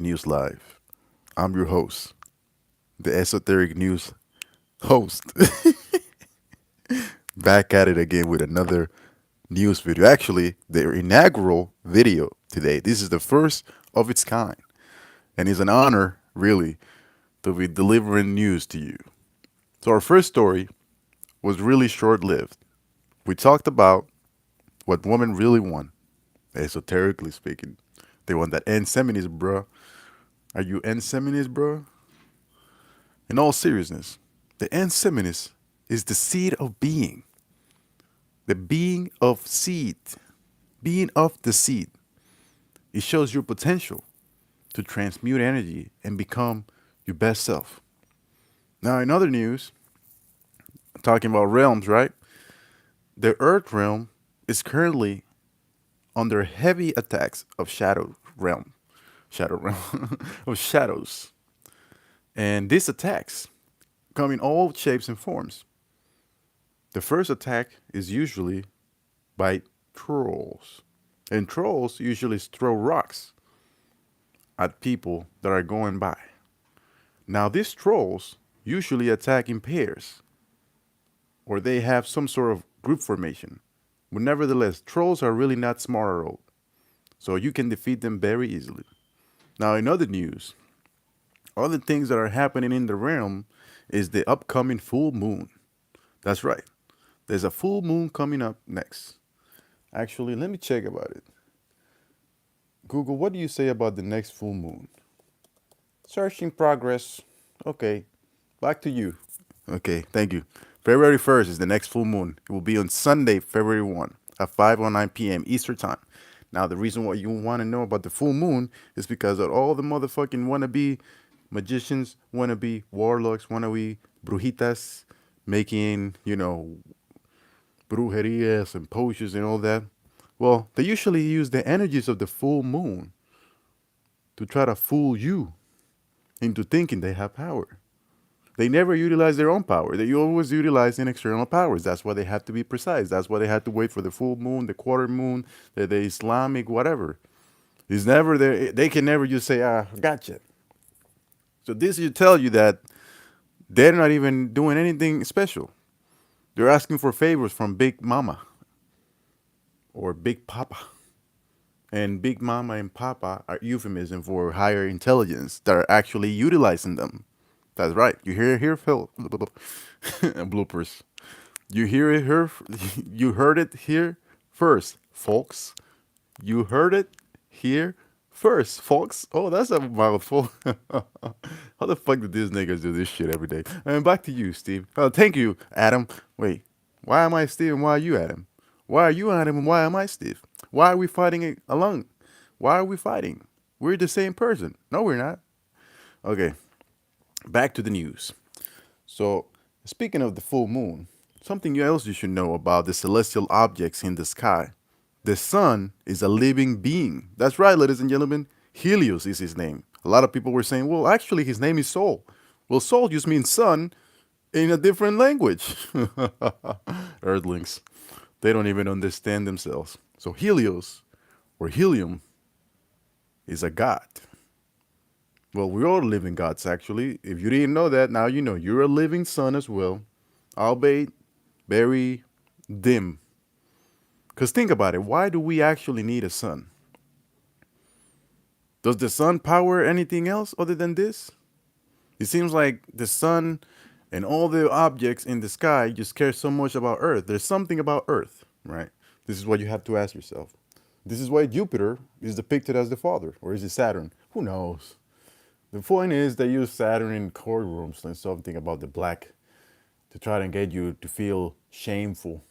News Live. I'm your host, the Esoteric News host. Back at it again with another news video. Actually, their inaugural video today. This is the first of its kind. And it's an honor, really, to be delivering news to you. So, our first story was really short lived. We talked about what women really want, esoterically speaking. They want that N-Semites, bruh. Are you N-Semites, bruh? In all seriousness, the N-Semites is the seed of being, the being of seed, being of the seed. It shows your potential to transmute energy and become your best self. Now, in other news, talking about realms, right? The Earth realm is currently under heavy attacks of shadow realm, of shadows. And these attacks come in all shapes and forms. The first attack is usually by trolls. And trolls usually throw rocks at people that are going by. Now, these trolls usually attack in pairs or they have some sort of group formation. But nevertheless, trolls are really not smart at all. So you can defeat them very easily. Now, in other news, other things that are happening in the realm is the upcoming full moon. That's right. There's a full moon coming up next. Actually, let me check about it. Google, what do you say about the next full moon? Searching progress. Okay, back to you. Okay, thank you. February 1st is the next full moon. It will be on Sunday, February 1 at 5:09 p.m. Eastern Time. Now, the reason why you want to know about the full moon is because of all the motherfucking wannabe magicians, wannabe warlocks, wannabe brujitas making, brujerias and potions and all that. Well, they usually use the energies of the full moon to try to fool you into thinking they have power. They never utilize their own power. They always utilize in external powers. That's why they have to be precise. That's why they have to wait for the full moon, the quarter moon, the Islamic, whatever. It's never there. They can never just say, gotcha. So this should tell you that they're not even doing anything special. They're asking for favors from Big Mama or Big Papa. And Big Mama and Papa are euphemism for higher intelligence that are actually utilizing them. That's right. You hear it here, Phil. Bloopers. You hear it here. You heard it here first, folks. You heard it here first, folks. Oh, that's a mouthful. How the fuck did these niggas do this shit every day? And back to you, Steve. Thank you, Adam. Wait, why am I Steve and why are you Adam? Why are you Adam and why am I Steve? Why are we fighting it alone? Why are we fighting? We're the same person. No, we're not. Okay, back to the news. So, speaking of the full moon, something else you should know about the celestial objects in the sky. The sun is a living being. That's right, ladies and gentlemen. Helios is his name. A lot of people were saying, well, actually, his name is Sol. Well, Sol just means sun in a different language. Earthlings. They don't even understand themselves. So, Helios, or helium, is a god. Well, we're all living gods, actually. If you didn't know that, now you know. You're a living sun as well, albeit very dim. Because think about it. Why do we actually need a sun? Does the sun power anything else other than this? It seems like the sun and all the objects in the sky just care so much about Earth. There's something about Earth, right? This is what you have to ask yourself. This is why Jupiter is depicted as the father, or is it Saturn? Who knows? The point is they use Saturn in courtrooms and something about the black to try to get you to feel shameful,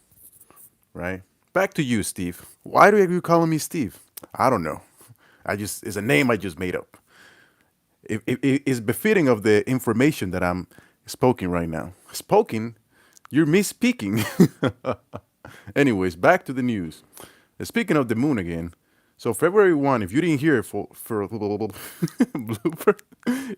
right? Back to you, Steve. Why do you calling me Steve? I don't know. It's a name I just made up. It's befitting of the information that I'm spoken right now. Spoken? You're misspeaking. Anyways, back to the news. Speaking of the moon again, so February 1, if you didn't hear it for blooper,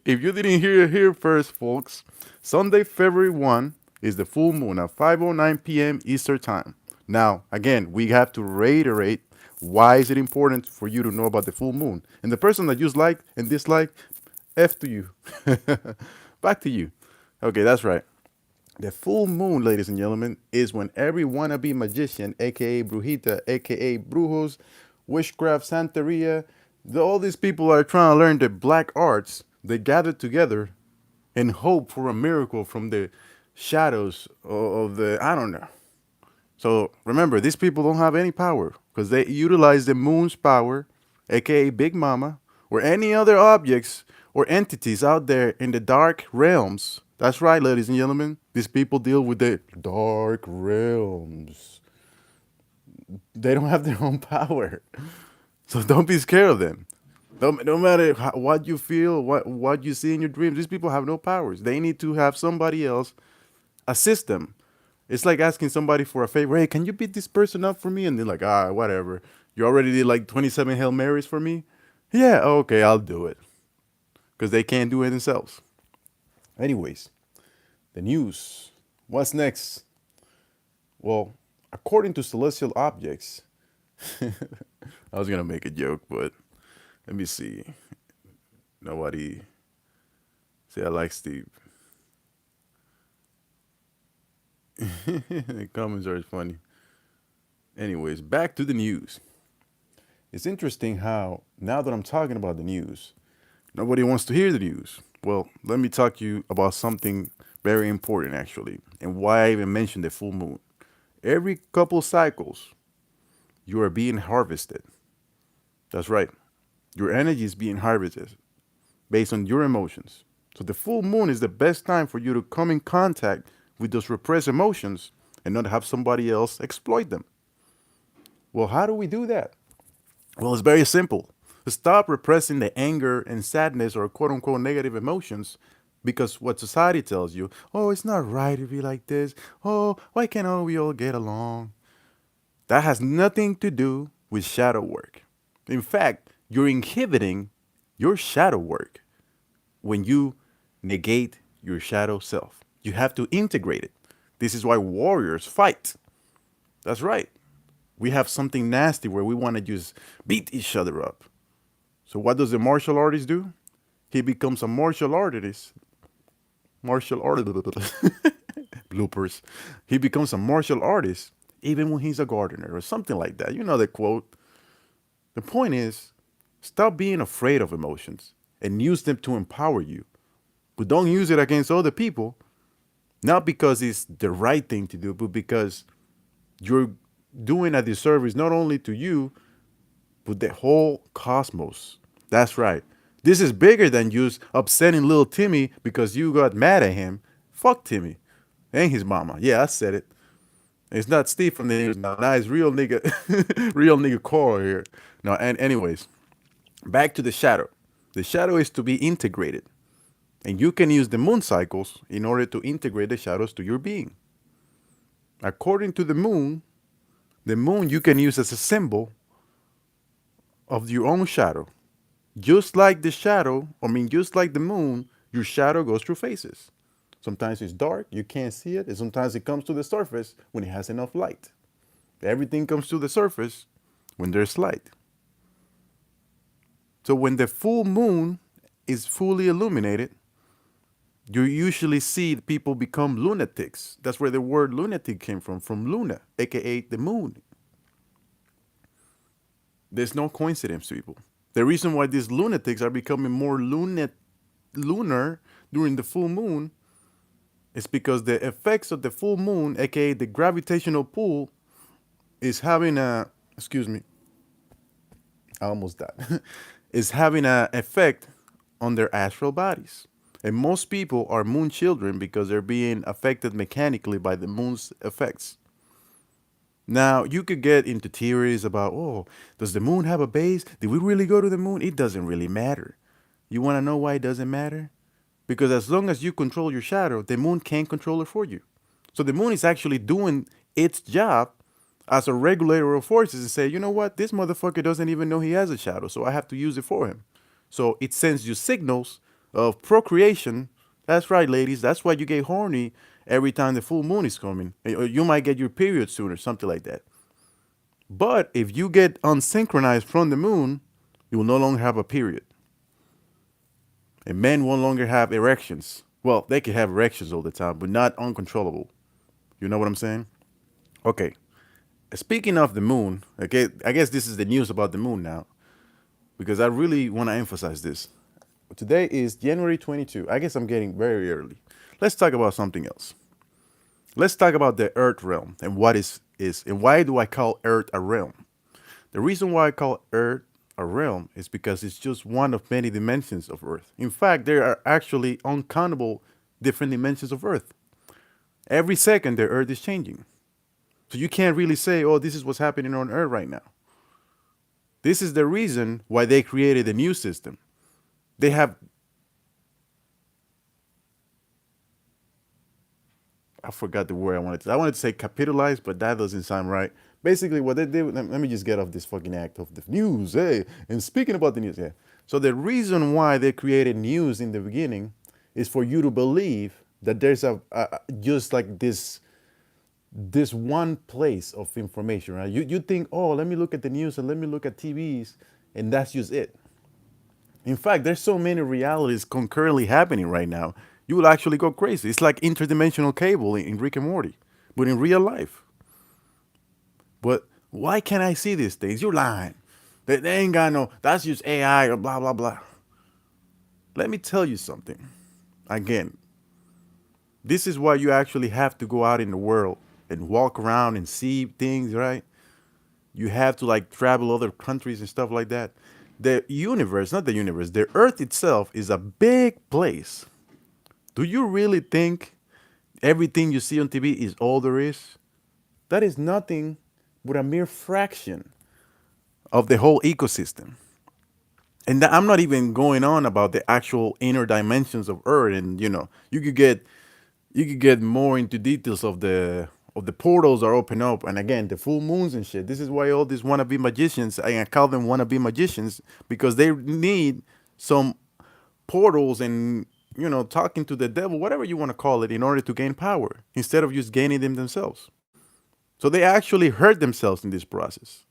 if you didn't hear it here first, folks, Sunday, February 1 is the full moon at 5:09 p.m. Eastern Time. Now, again, we have to reiterate Why is it important for you to know about the full moon? And the person that you like and dislike, F to you. Back to you. Okay, that's right. The full moon, ladies and gentlemen, is when every wannabe magician, aka brujita, aka brujos, witchcraft, santeria, all these people are trying to learn the black arts. They gather together and hope for a miracle from the shadows of the, I don't know. So remember, these people don't have any power because they utilize the moon's power, aka Big Mama, or any other objects or entities out there in the dark realms. That's right, ladies and gentlemen. These people deal with the dark realms. They don't have their own power. So don't be scared of them. No matter what you feel, what you see in your dreams, these people have no powers. They need to have somebody else assist them. It's like asking somebody for a favor. Hey, can you beat this person up for me? And they're like, whatever. You already did like 27 Hail Marys for me? Yeah, okay, I'll do it. Because they can't do it themselves. Anyways, the news. What's next? Well, according to celestial objects, I was going to make a joke, but let me see. Nobody say I like Steve. The comments are funny. Anyways, back to the news. It's interesting how now that I'm talking about the news, nobody wants to hear the news. Well, let me talk to you about something very important actually, and why I even mentioned the full moon. Every couple cycles, you are being harvested. That's right. Your energy is being harvested based on your emotions. So the full moon is the best time for you to come in contact with those repressed emotions and not have somebody else exploit them. Well, how do we do that? Well, it's very simple. Stop repressing the anger and sadness or quote unquote negative emotions because what society tells you, oh, it's not right to be like this. Oh, why can't we all get along? That has nothing to do with shadow work. In fact, you're inhibiting your shadow work when you negate your shadow self. You have to integrate it. This is why warriors fight. That's right. We have something nasty where we want to just beat each other up. So what does the martial artist do? He becomes a martial artist. Martial artist. Bloopers. He becomes a martial artist even when he's a gardener or something like that. You know the quote. The point is, stop being afraid of emotions and use them to empower you. But don't use it against other people, not because it's the right thing to do, but because you're doing a disservice not only to you, but the whole cosmos. That's right. This is bigger than just upsetting little Timmy because you got mad at him. Fuck Timmy and his mama. Yeah, I said it. It's not Steve from the news now. Now it's real nigga, real nigga Carl here. No, and anyways, back to the shadow. The shadow is to be integrated. And you can use the moon cycles in order to integrate the shadows to your being. According to the moon you can use as a symbol of your own shadow. Just like the shadow, just like the moon, your shadow goes through phases. Sometimes it's dark, you can't see it, and sometimes it comes to the surface when it has enough light. Everything comes to the surface when there's light. So when the full moon is fully illuminated, you usually see people become lunatics. That's where the word lunatic came from Luna, aka the moon. There's no coincidence, people. The reason why these lunatics are becoming more lunar during the full moon is because the effects of the full moon, aka the gravitational pull, is having a, excuse me, I almost died, is having an effect on their astral bodies. And most people are moon children because they're being affected mechanically by the moon's effects. Now, you could get into theories about, oh, does the moon have a base? Did we really go to the moon? It doesn't really matter. You want to know why it doesn't matter? Because as long as you control your shadow, the moon can't control it for you. So the moon is actually doing its job as a regulator of forces and say, you know what? This motherfucker doesn't even know he has a shadow, so I have to use it for him. So it sends you signals of procreation. That's right, ladies. That's why you get horny every time the full moon is coming. You might get your period sooner, something like that. But if you get unsynchronized from the moon, you will no longer have a period. And men will no longer have erections. Well, they can have erections all the time, but not uncontrollable. You know what I'm saying? Okay. Speaking of the moon, okay, I guess this is the news about the moon now, because I really want to emphasize this. Today is January 22. I guess I'm getting very early. Let's talk about something else. Let's talk about the Earth realm and what is and why do I call Earth a realm? The reason why I call Earth a realm is because it's just one of many dimensions of Earth. In fact, there are actually uncountable different dimensions of Earth. Every second, the Earth is changing. So you can't really say, oh, this is what's happening on Earth right now. This is the reason why they created a new system. They have, I forgot the word I wanted to. I wanted to say capitalize, but that doesn't sound right. Basically, what they did. Let me just get off this fucking act of the news. Hey, and speaking about the news, yeah. So the reason why they created news in the beginning is for you to believe that there's a just like this one place of information, right? You think, oh, let me look at the news and let me look at TVs, and that's just it. In fact, there's so many realities concurrently happening right now. You will actually go crazy. It's like interdimensional cable in Rick and Morty, but in real life. But why can't I see these things? You're lying. They ain't got no. That's just AI or blah blah blah. Let me tell you something. Again, this is why you actually have to go out in the world and walk around and see things, right? You have to like travel other countries and stuff like that. The universe, not the universe, the earth itself is a big place. Do you really think everything you see on TV is all there is? That is nothing but a mere fraction of the whole ecosystem. And I'm not even going on about the actual inner dimensions of Earth. And you could get more into details of the portals are open up, and again the full moons and shit. This is why all these wannabe magicians, I call them wannabe magicians, because they need some portals and talking to the devil, whatever you want to call it, in order to gain power instead of just gaining them themselves. So they actually hurt themselves in this process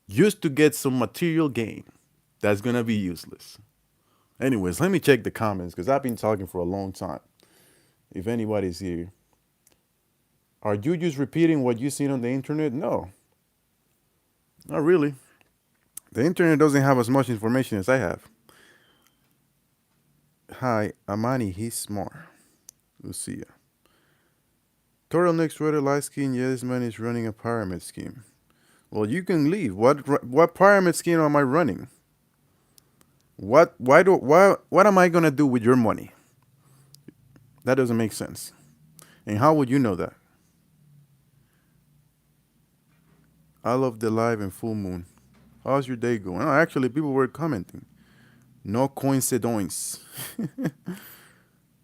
just to get some material gain that's gonna be useless. Anyways, let me check the comments because I've been talking for a long time. If anybody's here, are you just repeating what you've seen on the internet? No, not really. The internet doesn't have as much information as I have. Hi, Amani, he's smart. Lucia. Turtleneck sweater, light skin. Yeah, this man is running a pyramid scheme. Well, you can leave. What pyramid scheme am I running? What am I gonna do with your money? That doesn't make sense. And how would you know that? I love the live and full moon. How's your day going? Oh, actually, people were commenting. No coincidence.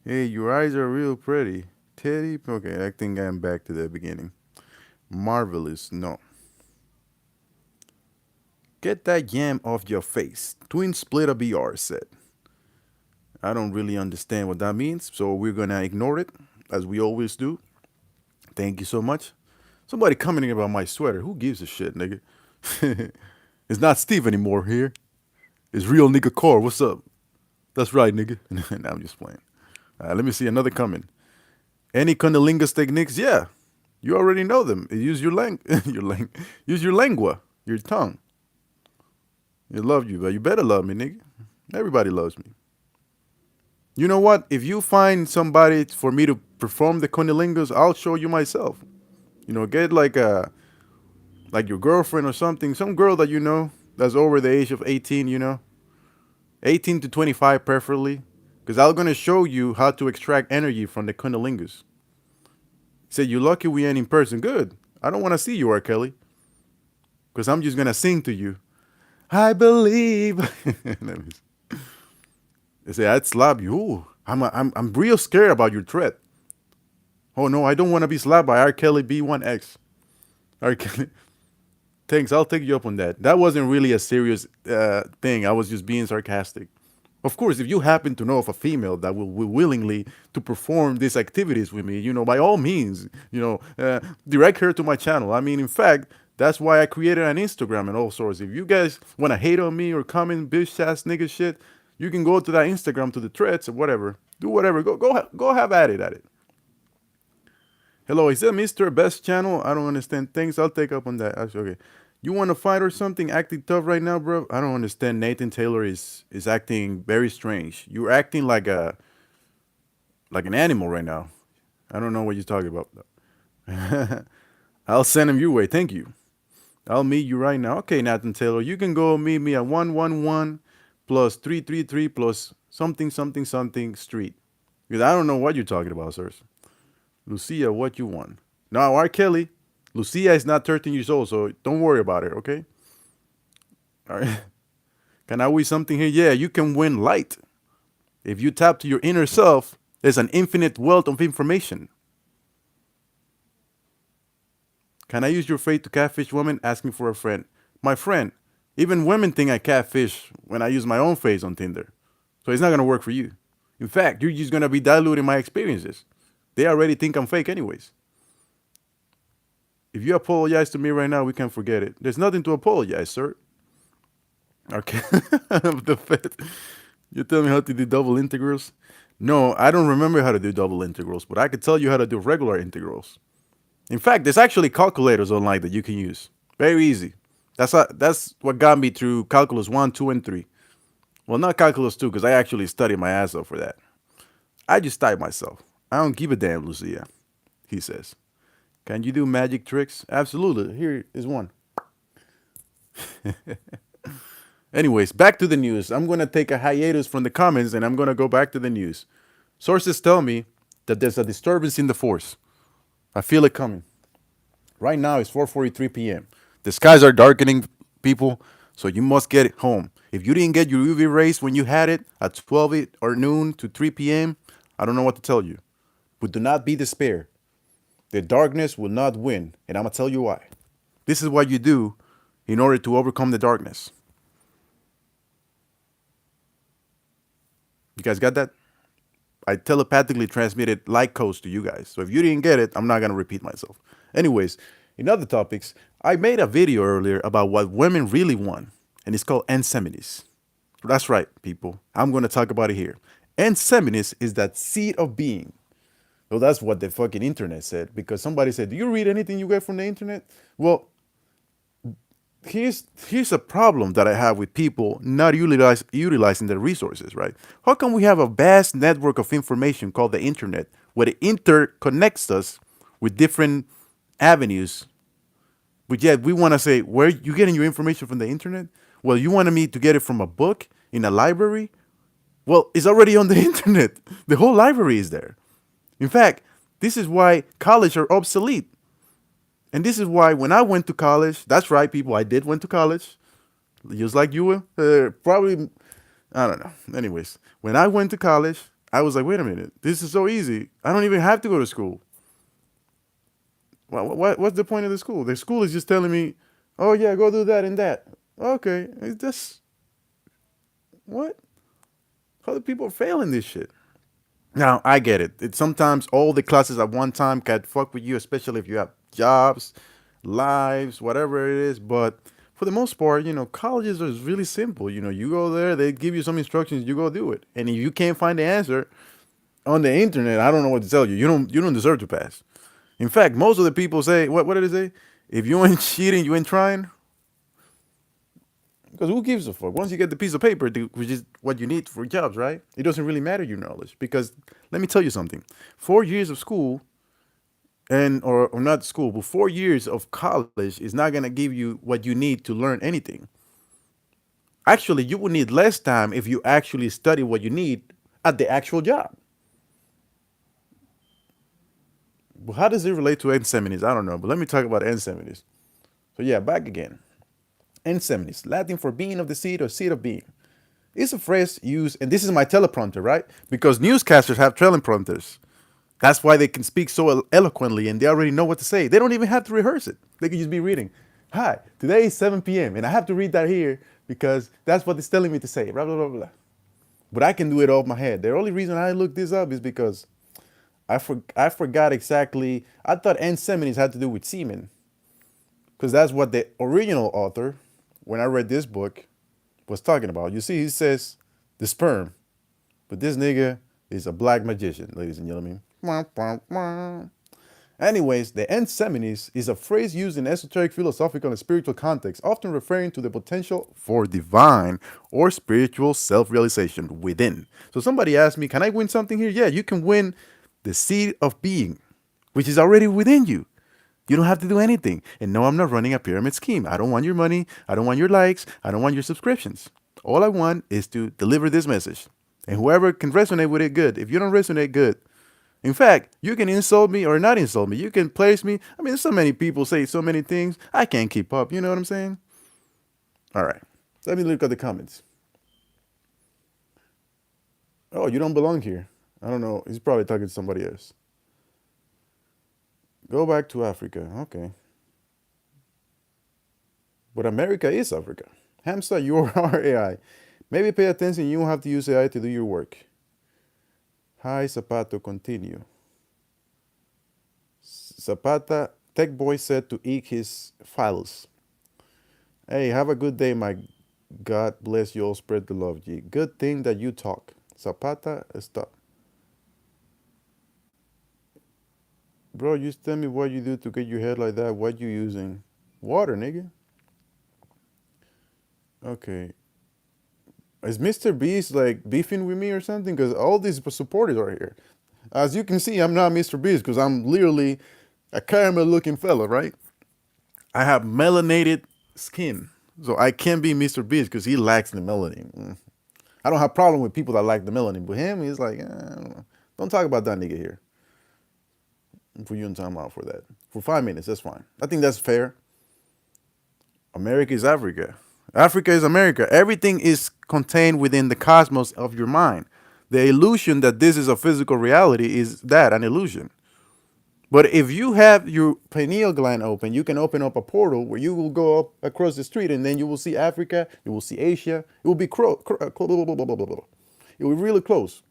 Hey, your eyes are real pretty. Teddy? Okay, I think I'm back to the beginning. Marvelous. No. Get that yam off your face. Twin Splitter BR said. I don't really understand what that means, so we're gonna ignore it, as we always do. Thank you so much. Somebody commenting about my sweater. Who gives a shit, nigga? It's not Steve anymore here. It's real nigga Core. What's up? That's right, nigga. Nah, I'm just playing. Let me see another comment. Any cunnilingus techniques? Yeah, you already know them. Use your use your lengua, your tongue. You love you, but you better love me, nigga. Everybody loves me. You know what? If you find somebody for me to perform the cunnilingus, I'll show you myself. Get like your girlfriend or something, some girl that you know that's over the age of 18, 18 to 25 preferably, because I'm gonna show you how to extract energy from the cunnilingus. Say you're lucky we ain't in person. Good. I don't want to see you, R. Kelly, because I'm just gonna sing to you. I believe. They say I'd slap you. Ooh, I'm real scared about your threat. Oh no, I don't want to be slapped by R. Kelly B1X. R. Kelly. Thanks, I'll take you up on that. That wasn't really a serious thing. I was just being sarcastic. Of course, if you happen to know of a female that will willingly to perform these activities with me, by all means, direct her to my channel. I mean, in fact, That's why I created an Instagram and all sorts. If you guys want to hate on me or comment bitch ass nigga shit, you can go to that Instagram to the threads or whatever. Do whatever. Go have at it at it. Hello, is that Mr. Best channel? I don't understand things. I'll take up on that. Okay. You want to fight or something? Acting tough right now, bro? I don't understand. Nathan Taylor is acting very strange. You're acting like an animal right now. I don't know what you're talking about. I'll send him your way. Thank you. I'll meet you right now. Okay, Nathan Taylor, you can go meet me at 111 plus 333 plus something something something street. Because I don't know what you're talking about, sirs. Lucia, what you want? Now, R. Kelly, Lucia is not 13 years old, so don't worry about it, okay? All right. Can I win something here? Yeah, you can win light. If you tap to your inner self, there's an infinite wealth of information. Can I use your faith to catfish women? Asking for a friend. My friend, even women think I catfish when I use my own face on Tinder. So it's not going to work for you. In fact, you're just going to be diluting my experiences. They already think I'm fake, anyways. If you apologize to me right now, we can forget it. There's nothing to apologize, sir. Okay. The Fed. You tell me how to do double integrals? No, I don't remember how to do double integrals, but I could tell you how to do regular integrals. In fact, there's actually calculators online that you can use. Very easy. That's what got me through calculus 1, 2, and 3. Well, not calculus 2, because I actually studied my ass off for that. I just type myself. I don't give a damn, Lucia, he says. Can you do magic tricks? Absolutely. Here is one. Anyways, back to the news. I'm going to take a hiatus from the comments and I'm going to go back to the news. Sources tell me that there's a disturbance in the force. I feel it coming. Right now it's 4:43 p.m. The skies are darkening, people, so you must get it home. If you didn't get your UV rays when you had it at 12 or noon to 3 p.m., I don't know what to tell you. But do not be despair. The darkness will not win, and I'm going to tell you why. This is what you do in order to overcome the darkness. You guys got that? I telepathically transmitted light codes to you guys. So if you didn't get it, I'm not going to repeat myself. Anyways, in other topics, I made a video earlier about what women really want, and it's called Enseminis. That's right, people. I'm going to talk about it here. Enseminis is that seed of being. Well, that's what the fucking internet said, because somebody said, do you read anything you get from the internet? Well, here's a problem that I have with people not utilizing their resources, right? How can we have a vast network of information called the internet where it interconnects us with different avenues, but yet we want to say, where you getting your information from the internet? Well, you wanted me to get it from a book in a library? Well, it's already on the internet. The whole library is there. In fact, this is why college are obsolete. And this is why when I went to college, that's right, people, I did went to college, just like you will. Probably, I don't know. Anyways, when I went to college, I was like, wait a minute, this is so easy. I don't even have to go to school. What's the point of the school? The school is just telling me, oh yeah, go do that and that. Okay, it's just, what? How do people fail in this shit? Now, I get it. It's sometimes all the classes at one time can fuck with you, especially if you have jobs, lives, whatever it is. But for the most part, colleges are really simple. You go there, they give you some instructions, you go do it. And if you can't find the answer on the internet, I don't know what to tell you. You don't deserve to pass. In fact, most of the people say, what did they say? If you ain't cheating, you ain't trying. Because who gives a fuck? Once you get the piece of paper, which is what you need for jobs, right? It doesn't really matter your knowledge. Because let me tell you something. 4 years of school, or not school, but 4 years of college is not gonna give you what you need to learn anything. Actually, you will need less time if you actually study what you need at the actual job. But how does it relate to N70s? I don't know. But let me talk about N70s. So yeah, back again. N70s, Latin for being of the seed or seed of being. It's a phrase used, and this is my teleprompter, right? Because newscasters have teleprompters. That's why they can speak so eloquently and they already know what to say. They don't even have to rehearse it. They can just be reading. Hi, today is 7 p.m. and I have to read that here because that's what it's telling me to say. Blah, blah, blah, blah. But I can do it off my head. The only reason I looked this up is because I forgot exactly. I thought N70s had to do with semen. because that's what the original author, when I read this book, was talking about. You see, he says the sperm, but this nigga is a black magician, ladies and gentlemen. Wah, wah, wah. Anyways, the Enseminis is a phrase used in esoteric, philosophical, and spiritual contexts, often referring to the potential for divine or spiritual self-realization within. So somebody asked me, can I win something here? Yeah, you can win the seed of being, which is already within you. You don't have to do anything. And no, I'm not running a pyramid scheme. I don't want your money. I don't want your likes. I don't want your subscriptions. All I want is to deliver this message. And whoever can resonate with it, good. If you don't resonate, good. In fact, you can insult me or not insult me. You can place me. I mean, so many people say so many things. I can't keep up. You know what I'm saying? All right. Let me look at the comments. Oh, you don't belong here. I don't know. He's probably talking to somebody else. Go back to Africa. Okay. But America is Africa. Hamster, you are AI. Maybe pay attention. You don't have to use AI to do your work. Hi, Zapato, continue. Zapata, Tech Boy said to eat his files. Hey, have a good day, my God bless you all. Spread the love, G. Good thing that you talk. Zapata, stop. Bro, just tell me what you do to get your head like that. What you using? Water, nigga. Okay. Is Mr. Beast like beefing with me or something? Because all these supporters are here. As you can see, I'm not Mr. Beast because I'm literally a caramel looking fella, right? I have melanated skin. So I can't be Mr. Beast because he lacks the melanin. I don't have problem with people that lack the melanin, but him, he's like, don't talk about that nigga here. For you and time out for that. For 5 minutes, that's fine. I think that's fair. America is Africa. Africa is America. Everything is contained within the cosmos of your mind. The illusion that this is a physical reality is that, an illusion. But if you have your pineal gland open, you can open up a portal where you will go up across the street and then you will see Africa, you will see Asia. It will be it will be really close.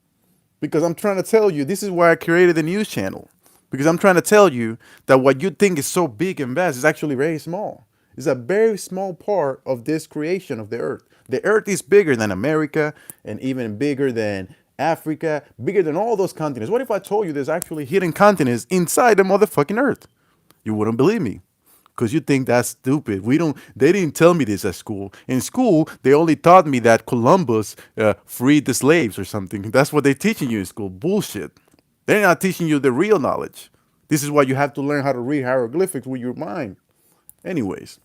Because I'm trying to tell you, this is why I created the news channel. Because I'm trying to tell you that what you think is so big and vast is actually very small. It's a very small part of this creation of the earth. The earth is bigger than America and even bigger than Africa, bigger than all those continents. What if I told you there's actually hidden continents inside the motherfucking earth? You wouldn't believe me because you think that's stupid. They didn't tell me this at school. In school, they only taught me that Columbus freed the slaves or something. That's what they're teaching you in school. Bullshit. They're not teaching you the real knowledge. This is why you have to learn how to read hieroglyphics with your mind. Anyways,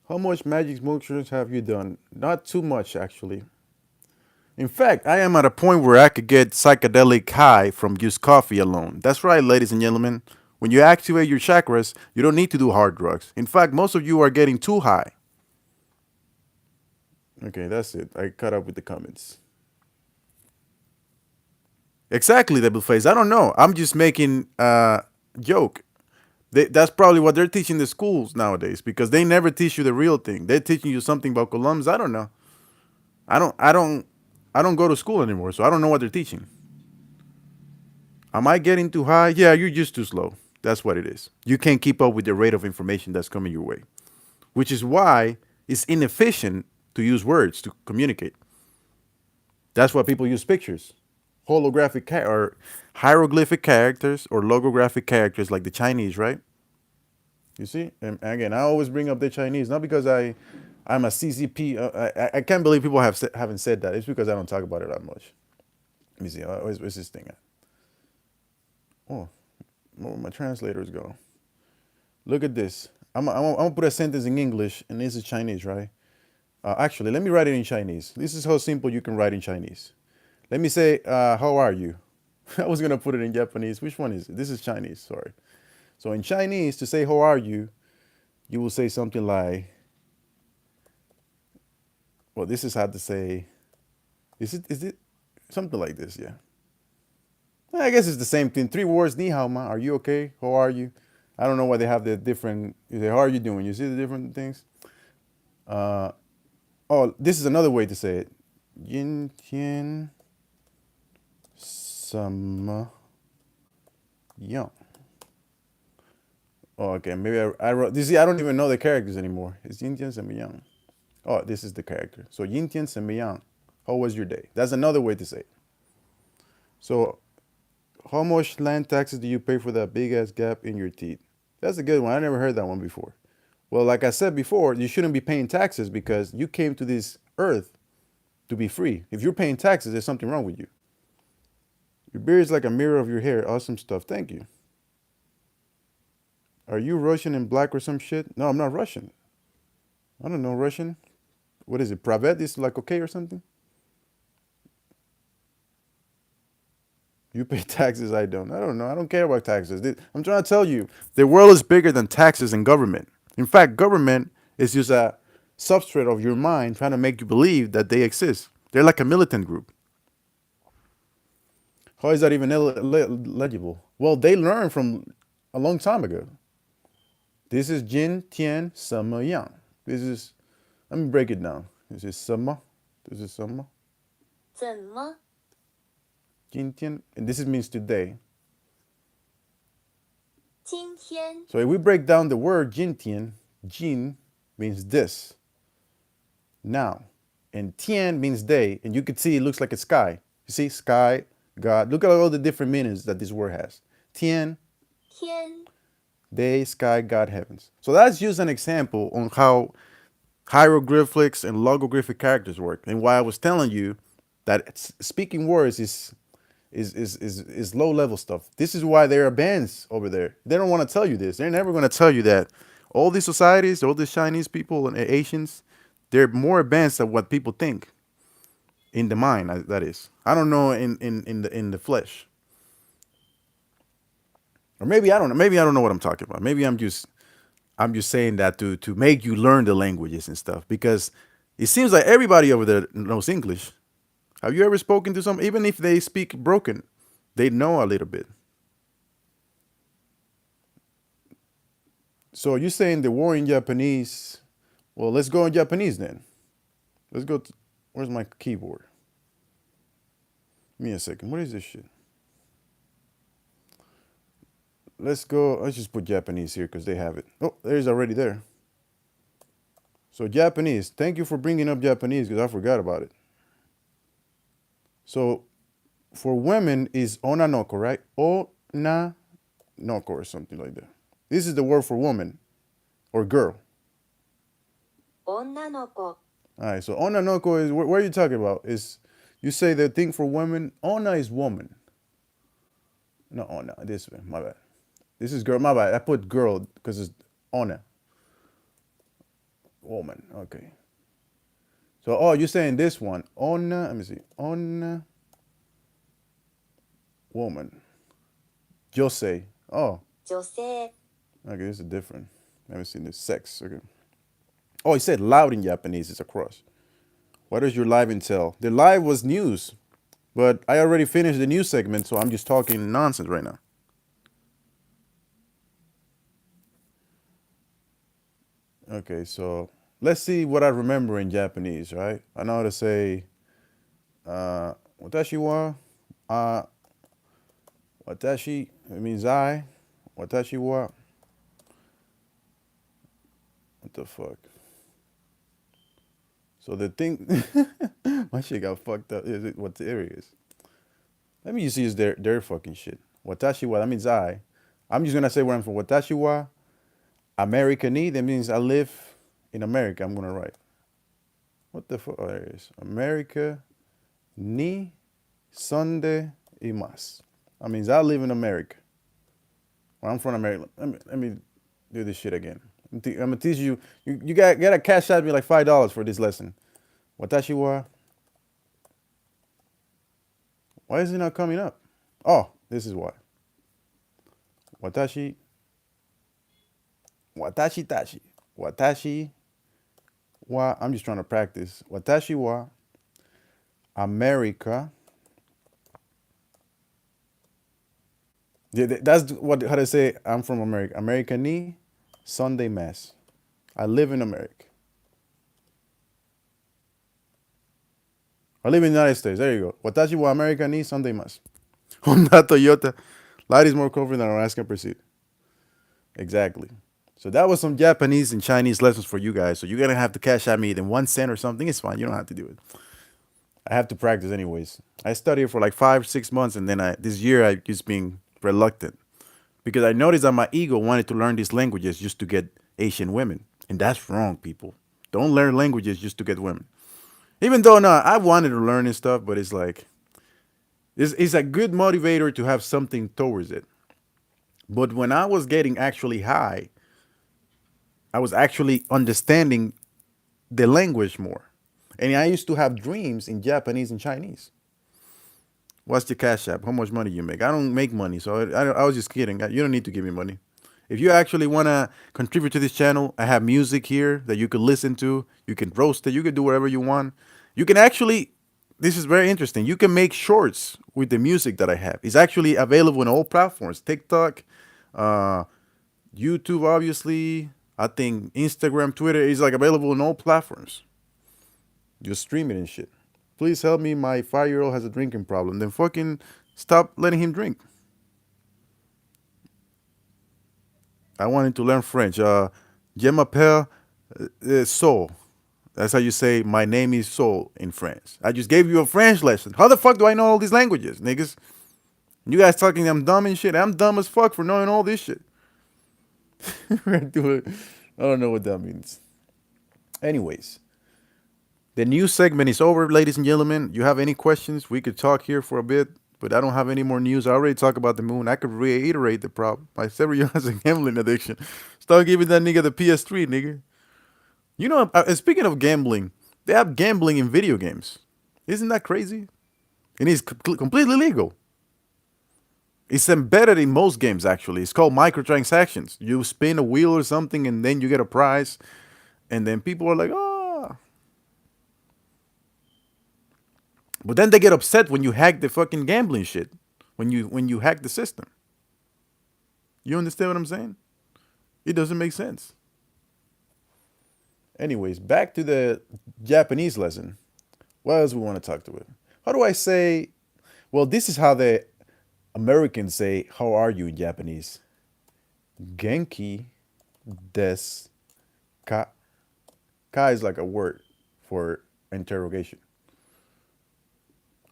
how much magic mushrooms have you done? Not too much, actually. In fact, I am at a point where I could get psychedelic high from just coffee alone. That's right, ladies and gentlemen. When you activate your chakras, you don't need to do hard drugs. In fact, most of you are getting too high. Okay, that's it. I caught up with the comments. Exactly, double face. I don't know. I'm just making a joke. That's probably what they're teaching the schools nowadays because they never teach you the real thing. They're teaching you something about Columbus. I don't know. I don't. I don't. I don't go to school anymore, so I don't know what they're teaching. Am I getting too high? Yeah, you're just too slow. That's what it is. You can't keep up with the rate of information that's coming your way, which is why it's inefficient to use words to communicate. That's why people use pictures, or hieroglyphic characters or logographic characters like the Chinese, right? You see, and again, I always bring up the Chinese, not because I'm a CCP. I can't believe people haven't said that. It's because I don't talk about it that much. Let me see. Where's this thing at? Oh, where my translators go? Look at this. I'm gonna put a sentence in English, and this is Chinese, right? Actually, let me write it in Chinese. This is how simple you can write in Chinese. Let me say, how are you? I was gonna put it in Japanese. Which one is it? This is Chinese. Sorry. So in Chinese, to say how are you, you will say something like, well, this is how to say. Is it something like this? Yeah. I guess it's the same thing. 3 words. Ni hao ma. Are you okay? How are you? I don't know why they have the different. You say, how are you doing? You see the different things. Uh, oh, this is another way to say it. Yin tian sama yang. Oh, okay. Maybe I wrote. You see, I don't even know the characters anymore. It's Yintian Semiyang. Oh, this is the character. So Yintian Semiyang. How was your day? That's another way to say it. So, how much land taxes do you pay for that big ass gap in your teeth? That's a good one. I never heard that one before. Well, like I said before, you shouldn't be paying taxes because you came to this earth to be free. If you're paying taxes, there's something wrong with you. Your beard is like a mirror of your hair. Awesome stuff. Thank you. Are you Russian and black or some shit? No, I'm not Russian. I don't know Russian. What is it? Pravet is like okay or something? You pay taxes, I don't. I don't know. I don't care about taxes. I'm trying to tell you, the world is bigger than taxes and government. In fact, government is just a substrate of your mind trying to make you believe that they exist. They're like a militant group. How is that even legible? Well, they learned from a long time ago. This is Jin Tian Summer Yang. This is, let me break it down. This is Summer. This is Summer. 怎么 Jin Tian. And this means today. 今天 So if we break down the word Jin Tian, Jin means this, now. And Tian means day. And you can see it looks like a sky. You see, sky, God. Look at all the different meanings that this word has. Tian, 天 day, sky, God, heavens. So that's just an example on how hieroglyphics and logographic characters work, and why I was telling you that speaking words is low level stuff. This is why there are bands over there. They don't want to tell you this. They're never going to tell you that all these societies, all these Chinese people and Asians, they're more advanced than what people think in the mind. That is, I don't know in the flesh, or maybe I don't know. Maybe I don't know what I'm talking about. Maybe I'm just saying that to make you learn the languages and stuff because it seems like everybody over there knows English. Have you ever spoken to some, even if they speak broken, they know a little bit. So you're saying the war in Japanese? Well, let's go in Japanese then. Let's go. Where's my keyboard? Give me a second. What is this shit? Let's go. Let's just put Japanese here because they have it. Oh, there's already there. So Japanese. Thank you for bringing up Japanese because I forgot about it. So for women is onanoko, right? Onanoko or something like that. This is the word for woman or girl. 女の子 All right. So onanoko is what are you talking about? Is you say the thing for women? Ona is woman. No, ona. This way. My bad. This is girl. My bad. I put girl because it's ona. Woman. Okay. So, oh, you're saying this one. Ona. Let me see. Ona. Woman. Jose. Oh. 女性 Okay, this is different. Never seen this. Sex. Okay. Oh, he said loud in Japanese. It's a cross. What does your live entail? The live was news, but I already finished the news segment, so I'm just talking nonsense right now. Okay, so let's see what I remember in Japanese, right? I know how to say, watashi wa, watashi, it means I, watashi wa, what the fuck? So the thing, my shit got fucked up. Is it what the area is? Let me just use their fucking shit. Watashi wa, that means I. I'm just gonna say where I'm from. Watashi wa, America ni, that means I live in America. I'm gonna write. What the fuck? Oh, there it is. America ni sonde imasu. That means I live in America. Well, I'm from America. Let me do this shit again. I'm gonna teach you. You gotta cash out me like $5 for this lesson. Watashi wa. Why is it not coming up? Oh, this is why. Watashi. Watashi tashi. Watashi wa. I'm just trying to practice. Watashi wa America. Yeah, that's what how to say I'm from America. America ni Sunday mass. I live in America. I live in the United States. There you go. Watashi wa America ni Sunday mass. Honda Toyota. Light is more covered than Alaska pursuit. Exactly. So that was some Japanese and Chinese lessons for you guys. So you're gonna have to cash at me then 1 cent or something. It's fine. You don't have to do it. I have to practice anyways. I studied for like 5, 6 months, and then this year I just being reluctant because I noticed that my ego wanted to learn these languages just to get Asian women, and that's wrong, people. Don't learn languages just to get women. Even though no, I wanted to learn and stuff, but it's like it's a good motivator to have something towards it. But when I was getting actually high, I was actually understanding the language more. And I used to have dreams in Japanese and Chinese. What's your cash app? How much money you make? I don't make money, so I was just kidding. You don't need to give me money. If you actually want to contribute to this channel, I have music here that you could listen to. You can roast it. You can do whatever you want. You can actually, this is very interesting. You can make shorts with the music that I have. It's actually available on all platforms TikTok, uh, YouTube, obviously. I think Instagram, Twitter is like available on all platforms. Just stream it and shit. Please help me. My 5 year old has a drinking problem. Then fucking stop letting him drink. I wanted to learn French. Je m'appelle Soul. That's how you say my name is Soul in France. I just gave you a French lesson. How the fuck do I know all these languages, niggas? You guys talking I'm dumb and shit. I'm dumb as fuck for knowing all this shit. Do it. I don't know what that means. Anyways, the news segment is over, ladies and gentlemen. You have any questions? We could talk here for a bit, but I don't have any more news. I already talked about the moon. I could reiterate the problem. My 7 year has a gambling addiction. Start giving that nigga the PS3, nigga. You know, speaking of gambling, they have gambling in video games. Isn't that crazy? And it's completely legal. It's embedded in most games, actually. It's called microtransactions. You spin a wheel or something, and then you get a prize. And then people are like, oh. But then they get upset when you hack the fucking gambling shit. When you hack the system. You understand what I'm saying? It doesn't make sense. Anyways, back to the Japanese lesson. What else we want to talk to it? How do I say? Well, this is how the Americans say "How are you" in Japanese. Genki desu ka. Ka is like a word for interrogation.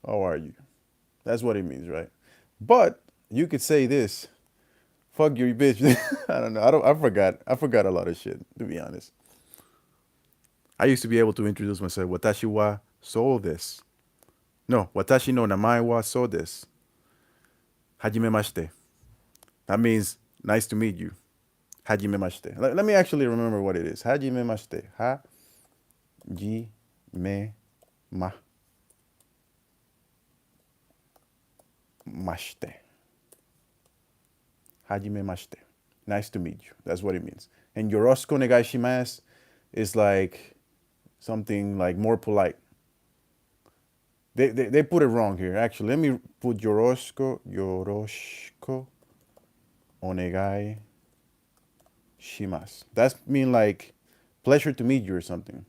How are you? That's what it means, right? But you could say this. Fuck you, bitch. I don't know. I forgot. I forgot a lot of shit, to be honest. I used to be able to introduce myself. Watashi wa so desu. No, watashi no namae wa so desu. Hajimemashite. That means nice to meet you. Hajimemashite. Let me actually remember what it is. Hajimemashite. Hajimemashite. Hajimemashite. Nice to meet you. That's what it means. And yoroshiku onegaishimasu is like something like more polite. They put it wrong here. Actually, let me put yoroshiku onegai shimasu. That's mean like pleasure to meet you or something.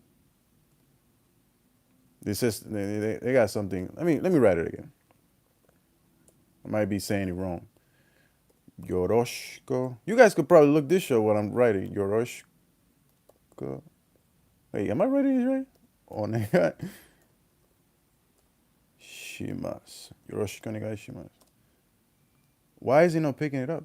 This is they got something. Let me write it again. I might be saying it wrong. Yoroshiku. You guys could probably look this show while I'm writing. Yoroshiku. Wait, am I writing this right? Onegai shimasu. Yoroshiku onegai shimasu. Why is he not picking it up?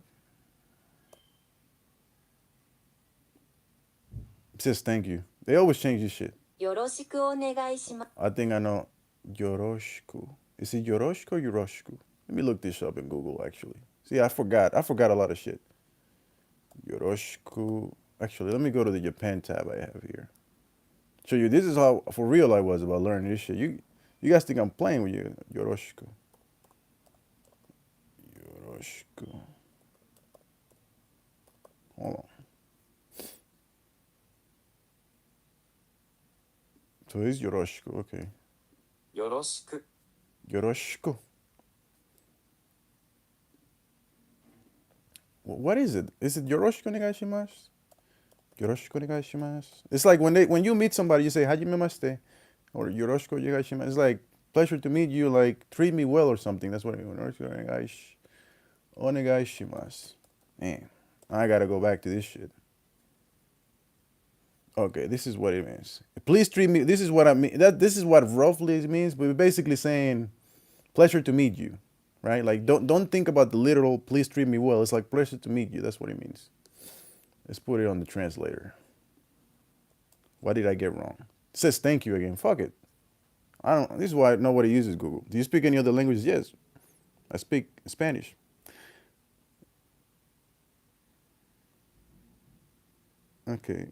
It says thank you. They always change this shit. よろしくお願いします。I think I know yoroshiku. Is it yoroshiku or yoroshiku? Let me look this up in Google actually. See, I forgot. I forgot a lot of shit. Yoroshiku. Actually, let me go to the Japan tab I have here. Show you this is how for real I was about learning this shit. You guys think I'm playing with you. Yoroshiku. Yoroshiku. Hold on. So it's yoroshiku. Okay. よろしく Yoroshiku. What is it? Is it yoroshiku onegaishimasu? Yoroshiku onegaishimasu. It's like when you meet somebody, you say hajimemashite or yoroshiku onegaishimasu. It's like pleasure to meet you. Like treat me well or something. That's what yoroshiku onegaishimasu. Man, I gotta go back to this shit. Okay, this is what it means. Please treat me. This is what I mean. This is what roughly it means. But we're basically saying pleasure to meet you, right? Like don't think about the literal. Please treat me well. It's like pleasure to meet you. That's what it means. Let's put it on the translator. What did I get wrong? It says thank you again. Fuck it. I don't. This is why nobody uses Google. Do you speak any other languages? Yes, I speak Spanish. Okay.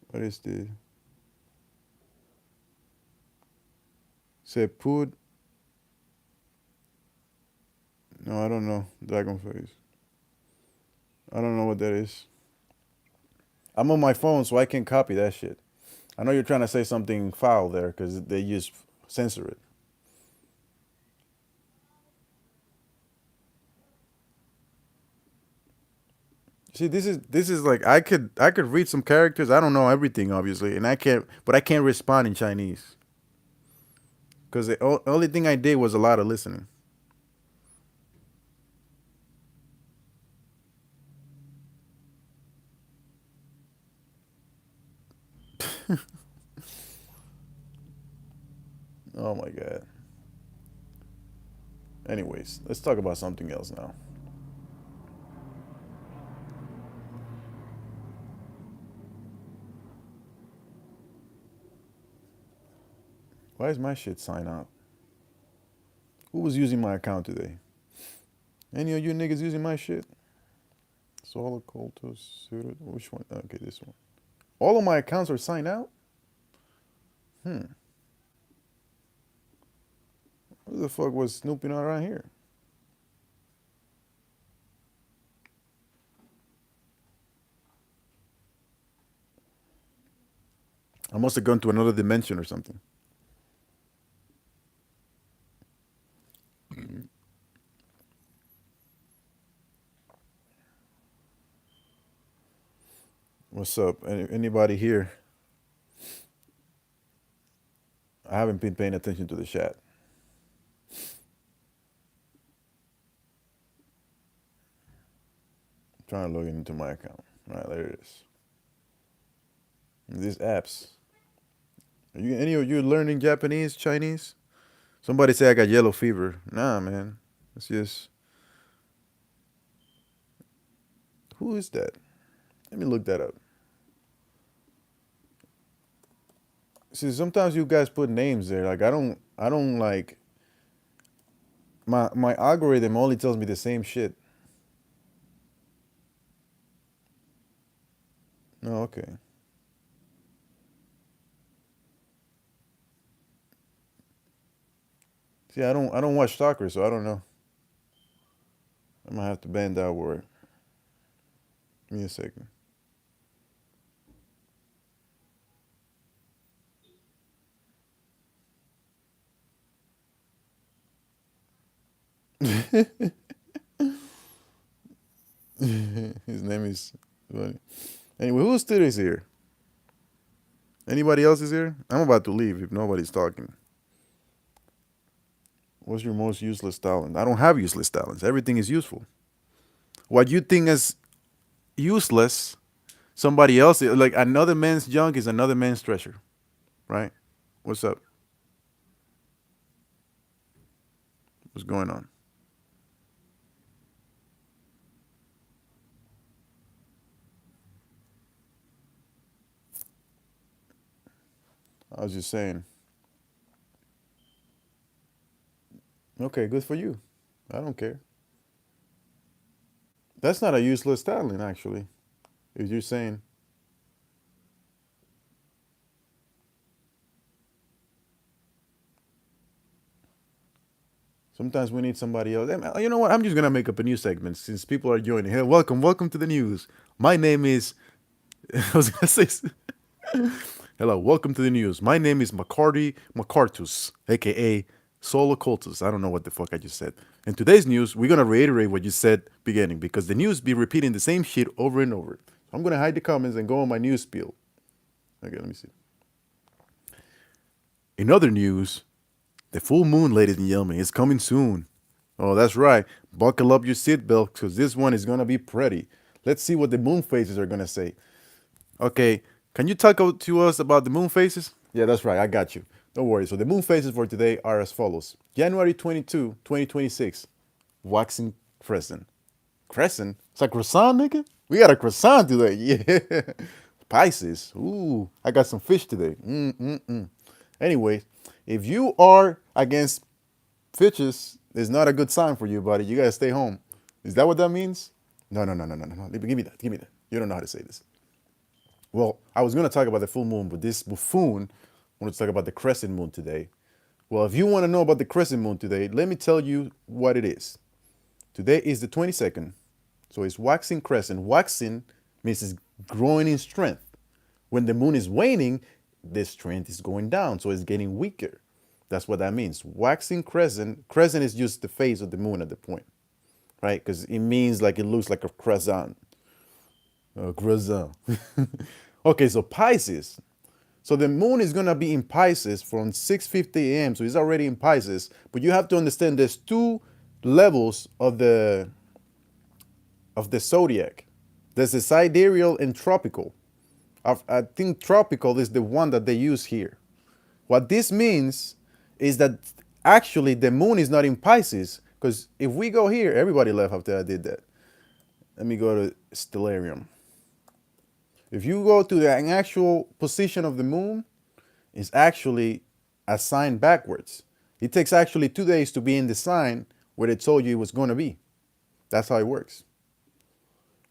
What is this? Say put. No, I don't know. Dragon face. I don't know what that is. I'm on my phone, so I can copy that shit. I know you're trying to say something foul there because they just censor it. See, this is like I could read some characters. I don't know everything, obviously, and I can't. But I can't respond in Chinese because the only thing I did was a lot of listening. Oh my god. Anyways, let's talk about something else now. Why is my shit sign out? Who was using my account today? Any of you niggas using my shit? Solo Cultus, which one? Okay, this one. All of my accounts are signed out? Hmm. Who the fuck was snooping around here? I must have gone to another dimension or something. What's up? Anybody here? I haven't been paying attention to the chat. I'm trying to log into my account. All right, there it is. These apps. Are you any of you learning Japanese, Chinese? Somebody say I got yellow fever. Nah, man. It's just who is that? Let me look that up. See, sometimes you guys put names there. Like I don't like my algorithm only tells me the same shit. No, okay. See, I don't watch soccer, so I don't know. I might have to ban that word. Give me a second. His name is funny. Anyway, who still is here? Anybody else is here? I'm about to leave if nobody's talking. What's your most useless talent? I don't have useless talents. Everything is useful. What you think is useless, somebody else like another man's junk is another man's treasure, right? What's up? What's going on? I was just saying. Okay, good for you. I don't care. That's not a useless talent, actually. If you're saying sometimes we need somebody else. You know what? I'm just gonna make up a new segment since people are joining. Hey, welcome to the news. My name is. I was gonna say. Hello, welcome to the news. My name is McCarty McCartus, aka Solo Cultus. I don't know what the fuck I just said. In today's news, we're gonna reiterate what you said beginning because the news be repeating the same shit over and over. I'm gonna hide the comments and go on my news spiel. Okay, let me see. In other news, the full moon, ladies and gentlemen, is coming soon. Oh, that's right. Buckle up your seatbelt because this one is gonna be pretty. Let's see what the moon phases are gonna say. Okay, can you talk to us about the moon phases? Yeah, that's right. I got you. Don't worry. So the moon phases for today are as follows: January 22, 2026, waxing crescent. Crescent? It's a croissant, nigga. We got a croissant today. Yeah. Pisces. Ooh, I got some fish today. Anyway, if you are against fishes, it's not a good sign for you, buddy. You gotta stay home. Is that what that means? No, no, no, no, no, no. Give me that. Give me that. You don't know how to say this. Well, I was gonna talk about the full moon, but this buffoon wanted to talk about the crescent moon today. Well, if you want to know about the crescent moon today, let me tell you what it is. Today is the 22nd, so it's waxing crescent. Waxing means it's growing in strength. When the moon is waning, the strength is going down, so it's getting weaker. That's what that means. Waxing crescent. Crescent is just the phase of the moon at the point, right? Because it means like it looks like a crescent. A croissant. Okay, so Pisces. So the moon is gonna be in Pisces from 6:50 a.m. So it's already in Pisces. But you have to understand there's two levels of the zodiac. There's the sidereal and tropical. I think tropical is the one that they use here. What this means is that actually the moon is not in Pisces. Because if we go here, everybody left after I did that. Let me go to Stellarium. If you go to the actual position of the moon, it's actually assigned backwards. It takes actually 2 days to be in the sign where they told you it was going to be. That's how it works.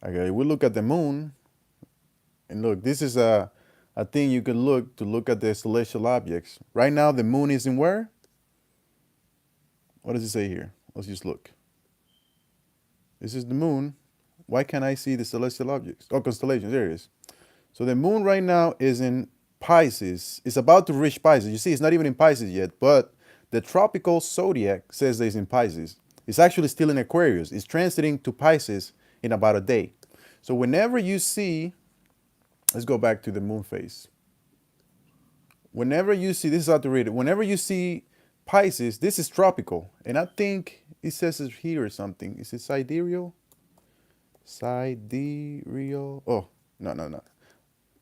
Okay, we look at the moon, and look, this is a thing you can look to look at the celestial objects. Right now, the moon is in where? What does it say here? Let's just look. This is the moon. Why can't I see the celestial objects? Oh, constellations. There it is. So the moon right now is in Pisces. It's about to reach Pisces. You see, it's not even in Pisces yet, but the tropical zodiac says that it's in Pisces. It's actually still in Aquarius. It's transiting to Pisces in about a day. So whenever you see, let's go back to the moon phase. Whenever you see, this is how to read it. Whenever you see Pisces, this is tropical. And I think it says it here or something. Is it sidereal? Sidereal. Oh, no, no, no.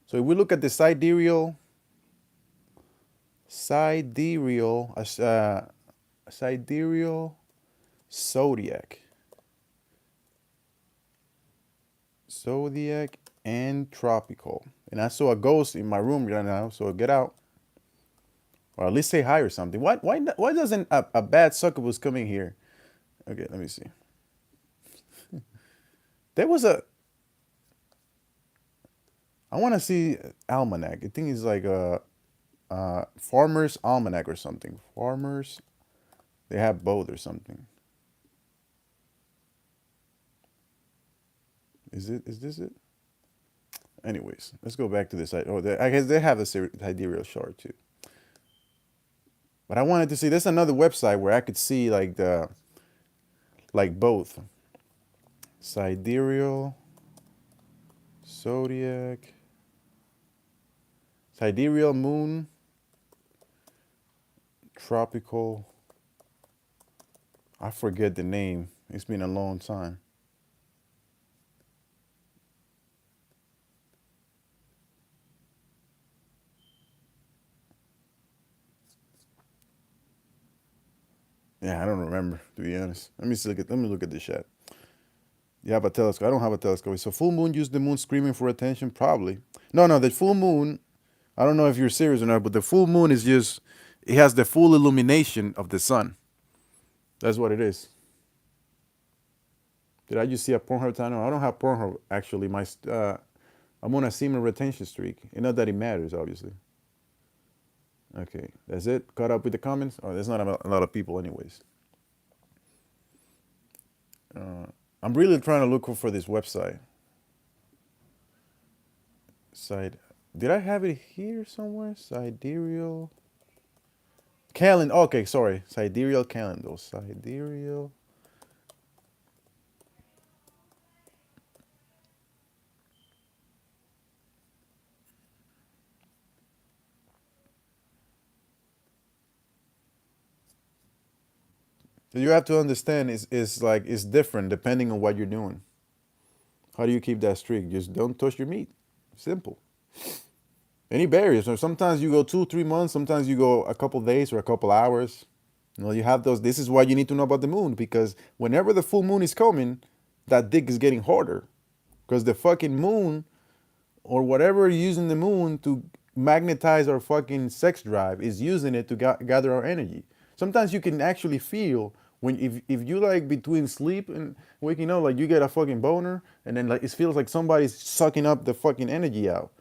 So if we look at the sidereal zodiac, and tropical. And I saw a ghost in my room right now, so get out, or at least say hi or something. Why doesn't a bad succubus coming here? Okay, let me see. There was a. I want to see almanac. I think it's like a farmer's almanac or something. Farmers, they have both or something. Is it? Is this it? Anyways, let's go back to this. Oh, I guess they have a sidereal chart too. But I wanted to see. There's another website where I could see like both sidereal, zodiac, sidereal moon, tropical. I forget the name. It's been a long time. Yeah, I don't remember, to be honest. Let me look at the chat. You have a telescope. I don't have a telescope. So full moon use the moon screaming for attention? Probably. No, the full moon, I don't know if you're serious or not, but the full moon is just it has the full illumination of the sun. That's what it is. Did I just see a Pornhub title? I don't have Pornhub actually. I'm on a semen retention streak. And not that it matters, obviously. Okay, that's it. Caught up with the comments? Oh, there's not a lot of people, anyways. I'm really trying to look for this website. Side. Did I have it here somewhere? Sidereal calendar. Okay, sorry. Sidereal calendar. Sidereal. You have to understand is like it's different depending on what you're doing. How do you keep that streak? Just don't touch your meat. Simple. Any barriers? So sometimes you go 2, 3 months. Sometimes you go a couple days or a couple hours. You have those. This is why you need to know about the moon because whenever the full moon is coming, that dick is getting harder because the fucking moon or whatever using the moon to magnetize our fucking sex drive is using it to gather our energy. Sometimes you can actually feel when if you like between sleep and waking up, like you get a fucking boner, and then like it feels like somebody's sucking up the fucking energy out,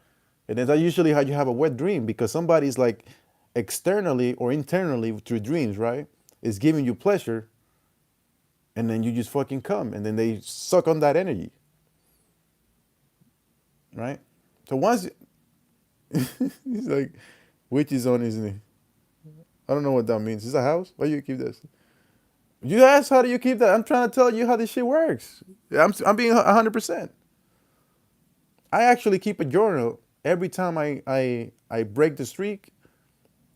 and then that's usually how you have a wet dream because somebody's like externally or internally through dreams, right? Is giving you pleasure, and then you just fucking come, and then they suck on that energy, right? So once he's like, which is on his knee. I don't know what that means. Is a house? Why do you keep this? You ask how do you keep that? I'm trying to tell you how this shit works. I'm being 100%. I actually keep a journal every time I break the streak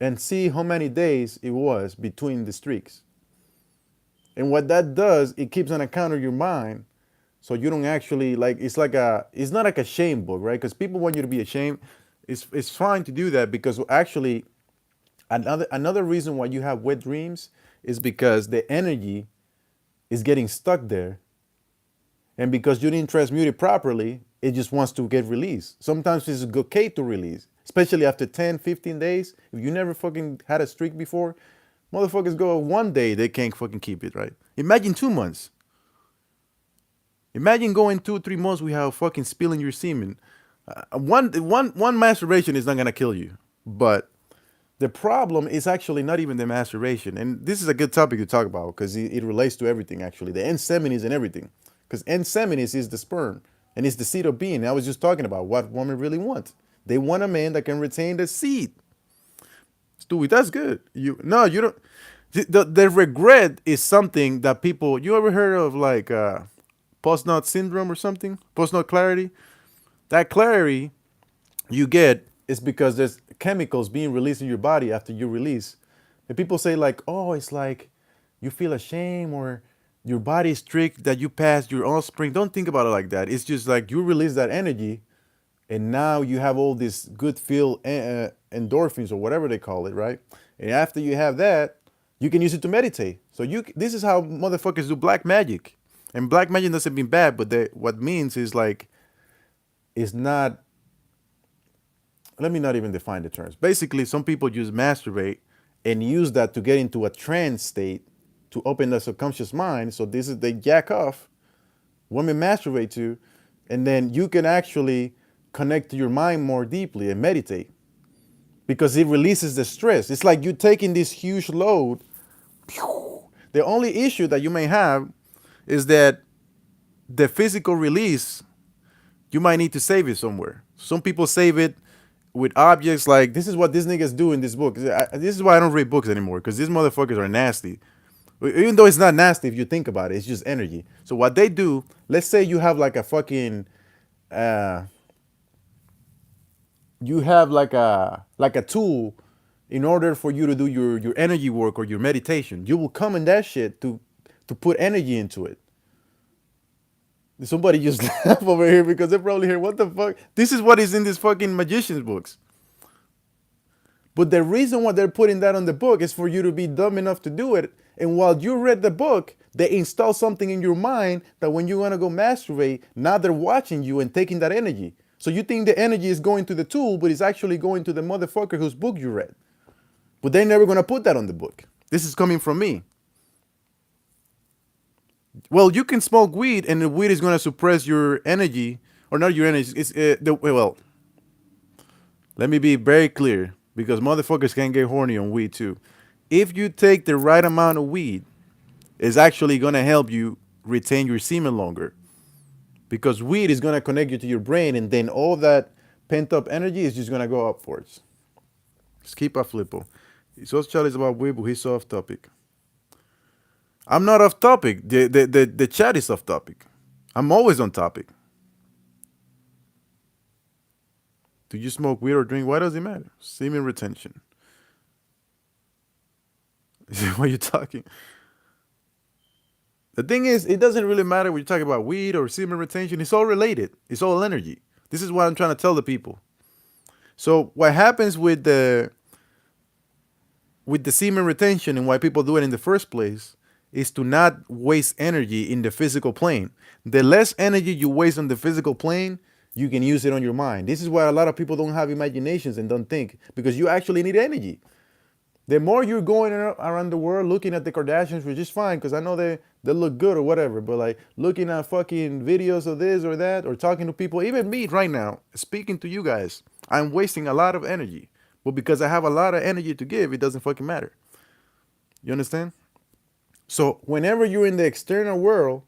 and see how many days it was between the streaks. And what that does, it keeps an account of your mind so you don't actually like it's not like a shame book, right? Because people want you to be ashamed. It's fine to do that because actually another reason why you have wet dreams is because the energy is getting stuck there. And because you didn't transmute it properly, it just wants to get released. Sometimes it's okay to release, especially after 10, 15 days. If you never fucking had a streak before, motherfuckers go 1 day, they can't fucking keep it, right? Imagine 2 months. Imagine going 2, 3 months without fucking spilling your semen. One masturbation is not gonna kill you, but the problem is actually not even the masturbation, and this is a good topic to talk about because it relates to everything. Actually, the N-seminis and everything, because N-seminis is the sperm and it's the seed of being. I was just talking about what women really want. They want a man that can retain the seed. Stewie, that's good. You don't. The regret is something that people. You ever heard of like post-nut syndrome or something? Post-nut clarity. That clarity you get is because there's chemicals being released in your body after you release. And people say like, oh, it's like you feel ashamed or your body is tricked that you passed your offspring. Don't think about it like that. It's just like you release that energy, and now you have all this good feel endorphins or whatever they call it, right? And after you have that, you can use it to meditate. So this is how motherfuckers do black magic, and black magic doesn't mean bad, but what means is like it's not. Let me not even define the terms. Basically, some people just masturbate and use that to get into a trance state to open the subconscious mind. So this is they jack off, women masturbate to, and then you can actually connect to your mind more deeply and meditate because it releases the stress. It's like you taking this huge load. The only issue that you may have is that the physical release, you might need to save it somewhere. Some people save it with objects like this is what these niggas do in this book. This is why I don't read books anymore because these motherfuckers are nasty. Even though it's not nasty if you think about it, it's just energy. So what they do, let's say you have like a fucking, uh, you have like a tool in order for you to do your energy work or your meditation. You will come in that shit to put energy into it. Somebody just laugh over here because they probably hear what the fuck. This is what is in these fucking magicians books. But the reason why they're putting that on the book is for you to be dumb enough to do it. And while you read the book, they install something in your mind that when you want to go masturbate, now they're watching you and taking that energy. So you think the energy is going to the tool, but it's actually going to the motherfucker whose book you read. But they're never going to put that on the book. This is coming from me. Well, you can smoke weed, and the weed is going to suppress your energy, or not your energy. Well, let me be very clear because motherfuckers can get horny on weed too. If you take the right amount of weed, it's actually going to help you retain your semen longer because weed is going to connect you to your brain, and then all that pent up energy is just going to go upwards. Skip a flippo. So Charlie's about weed, but he's off topic. I'm not off topic. The chat is off topic. I'm always on topic. Do you smoke weed or drink? Why does it matter? Semen retention. Why are you talking? The thing is, it doesn't really matter when you talk about weed or semen retention. It's all related. It's all energy. This is what I'm trying to tell the people. So what happens with the semen retention and why people do it in the first place is to not waste energy in the physical plane. The less energy you waste on the physical plane, you can use it on your mind. This is why a lot of people don't have imaginations and don't think because you actually need energy. The more you're going around the world looking at the Kardashians, which is fine because I know they look good or whatever, but like looking at fucking videos of this or that or talking to people, even me right now, speaking to you guys, I'm wasting a lot of energy. But because I have a lot of energy to give, it doesn't fucking matter. You understand? So whenever you're in the external world,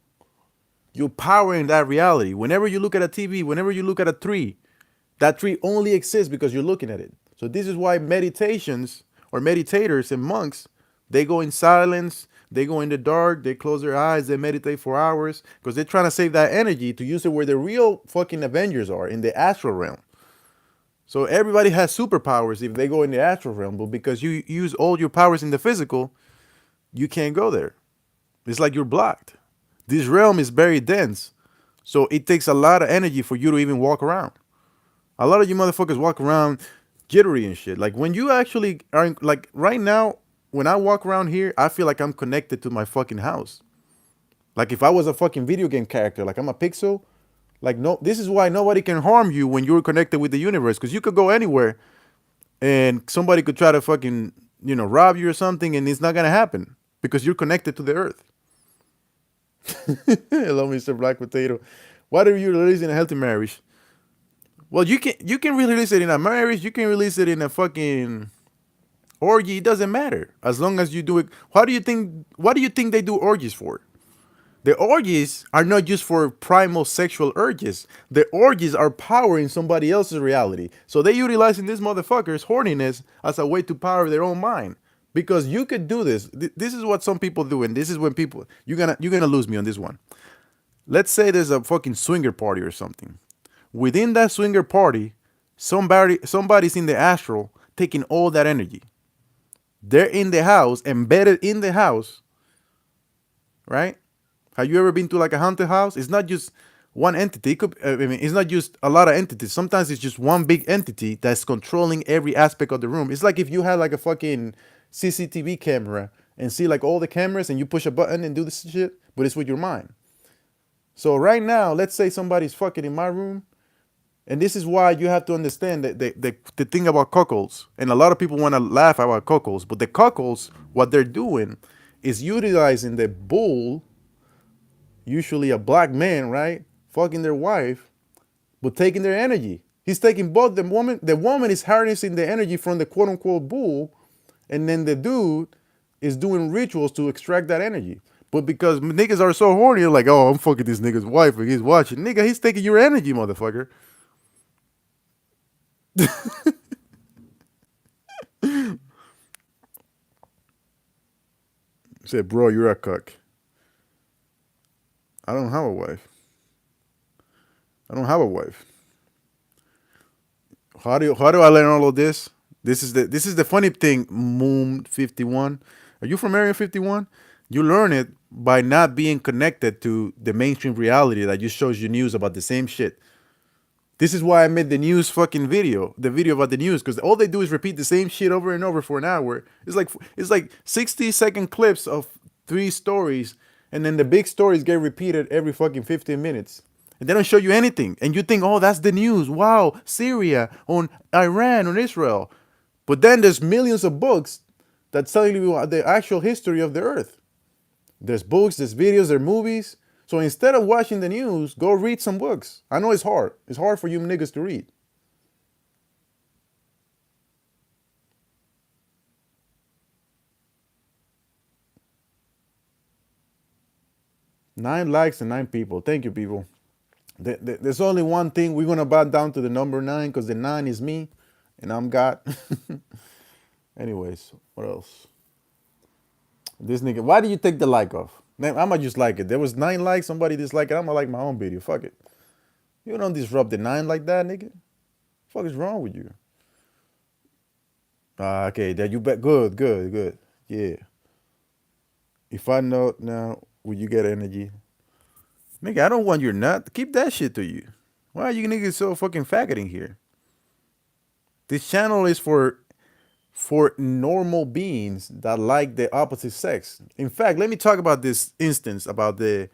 you're powering that reality. Whenever you look at a TV, whenever you look at a tree, that tree only exists because you're looking at it. So this is why meditations or meditators and monks, they go in silence, they go in the dark, they close their eyes, they meditate for hours because they're trying to save that energy to use it where the real fucking Avengers are in the astral realm. So everybody has superpowers if they go in the astral realm, but because you use all your powers in the physical, you can't go there. It's like you're blocked. This realm is very dense. So it takes a lot of energy for you to even walk around. A lot of you motherfuckers walk around jittery and shit. Like when you actually are like right now, when I walk around here, I feel like I'm connected to my fucking house. Like if I was a fucking video game character, like I'm a pixel, like no, this is why nobody can harm you when you're connected with the universe because you could go anywhere and somebody could try to fucking, rob you or something and it's not going to happen because you're connected to the earth. Hello, Mr. Black Potato. Why are you releasing a healthy marriage? Well, you can release it in a marriage. You can release it in a fucking orgy. It doesn't matter as long as you do it. How do you think? What do you think they do orgies for? The orgies are not just for primal sexual urges. The orgies are powering somebody else's reality. So they utilizing this motherfucker's horniness as a way to power their own mind. Because you could do this. This is what some people do, and this is when people you're gonna lose me on this one. Let's say there's a fucking swinger party or something. Within that swinger party, somebody's in the astral taking all that energy. They're in the house, embedded in the house, right? Have you ever been to like a haunted house? It's not just one entity. It's not just a lot of entities. Sometimes it's just one big entity that's controlling every aspect of the room. It's like if you had like a fucking CCTV camera and see like all the cameras and you push a button and do this shit, but it's with your mind. So right now, let's say somebody's fucking in my room, and this is why you have to understand that the thing about cuckolds, and a lot of people want to laugh about cuckolds, but the cuckolds, what they're doing is utilizing the bull, usually a black man, right? Fucking their wife, but taking their energy. He's taking both the woman is harnessing the energy from the quote unquote bull, and then the dude is doing rituals to extract that energy. But because niggas are so horny, they're like, oh, I'm fucking this nigga's wife and he's watching. Nigga, he's taking your energy, motherfucker. Said, bro, you're a cuck. I don't have a wife. I don't have a wife. How do I learn all of this? This is the funny thing, Moon 51. Are you from Area 51? You learn it by not being connected to the mainstream reality that just shows you news about the same shit. This is why I made the news fucking video, the video about the news, because all they do is repeat the same shit over and over for an hour. It's like 60-second clips of three stories, and then the big stories get repeated every fucking 15 minutes. And they don't show you anything. And you think, oh, that's the news. Wow, Syria, on Iran, on Israel. But then there's millions of books that tell you the actual history of the earth. There's books, there's videos, there's movies. So instead of watching the news, go read some books. I know it's hard. It's hard for you niggas to read. Nine likes and nine people. Thank you, people. There's only one thing. We're going to bow down to the number nine because the nine is me and I'm God. Anyways, what else? This nigga, why do you take the like off? Man, I'ma just like it. There was 9 likes, somebody disliked it. I'ma like my own video. Fuck it. You don't disrupt the 9 like that, nigga. Fuck is wrong with you? Okay, that you bet. Good, good, good. Yeah. If I know now, Will you get energy? Nigga, I don't want your nut. Keep that shit to you. Why are you niggas so fucking faggoting here? This channel is for normal beings that like the opposite sex. In fact, let me talk about this instance about the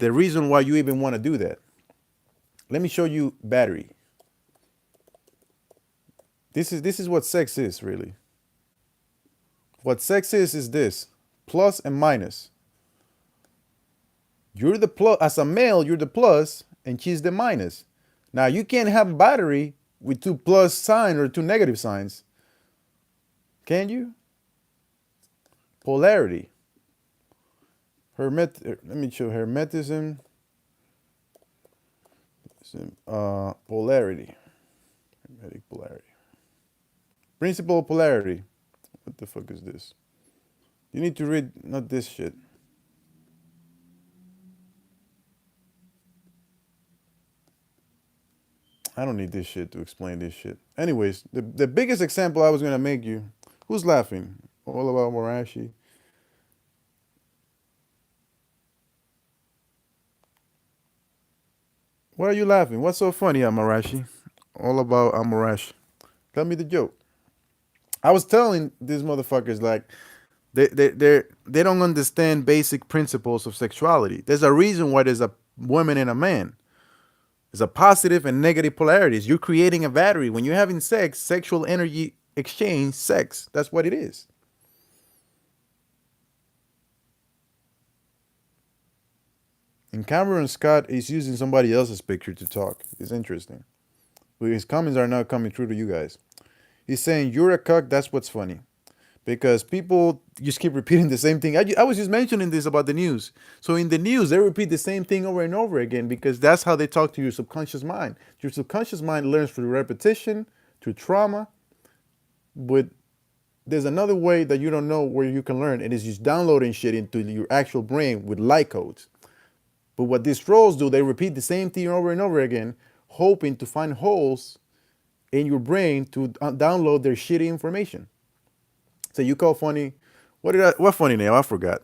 reason why you even want to do that. Let me show you battery. This is what sex is really. What sex is this plus and minus. You're the plus as a male. You're the plus, and she's the minus. Now you can't have battery with two plus signs or two negative signs, can you? Polarity. Let me show hermetism. Polarity. Hermetic polarity. Principle of polarity. What the fuck is this? You need to read not this shit. I don't need this shit to explain this shit. Anyways, the biggest example I was gonna make you. Who's laughing? All about Morashi. Why are you laughing? What's so funny, Amarashi? All about Amarashi. Tell me the joke. I was telling these motherfuckers like they don't understand basic principles of sexuality. There's a reason why there's a woman and a man. There's a positive and negative polarities. You're creating a battery. When you're having sex, sexual energy exchange, sex. That's what it is. And Cameron Scott is using somebody else's picture to talk. It's interesting. But his comments are not coming through to you guys. He's saying, you're a cuck, that's what's funny. Because people just keep repeating the same thing. I was just mentioning this about the news. So in the news, they repeat the same thing over and over again because that's how they talk to your subconscious mind. Your subconscious mind learns through repetition, through trauma. But there's another way that you don't know where you can learn, and it's just downloading shit into your actual brain with light codes. But what these trolls do, they repeat the same thing over and over again, hoping to find holes in your brain to download their shitty information. So you call funny. What funny name? I forgot.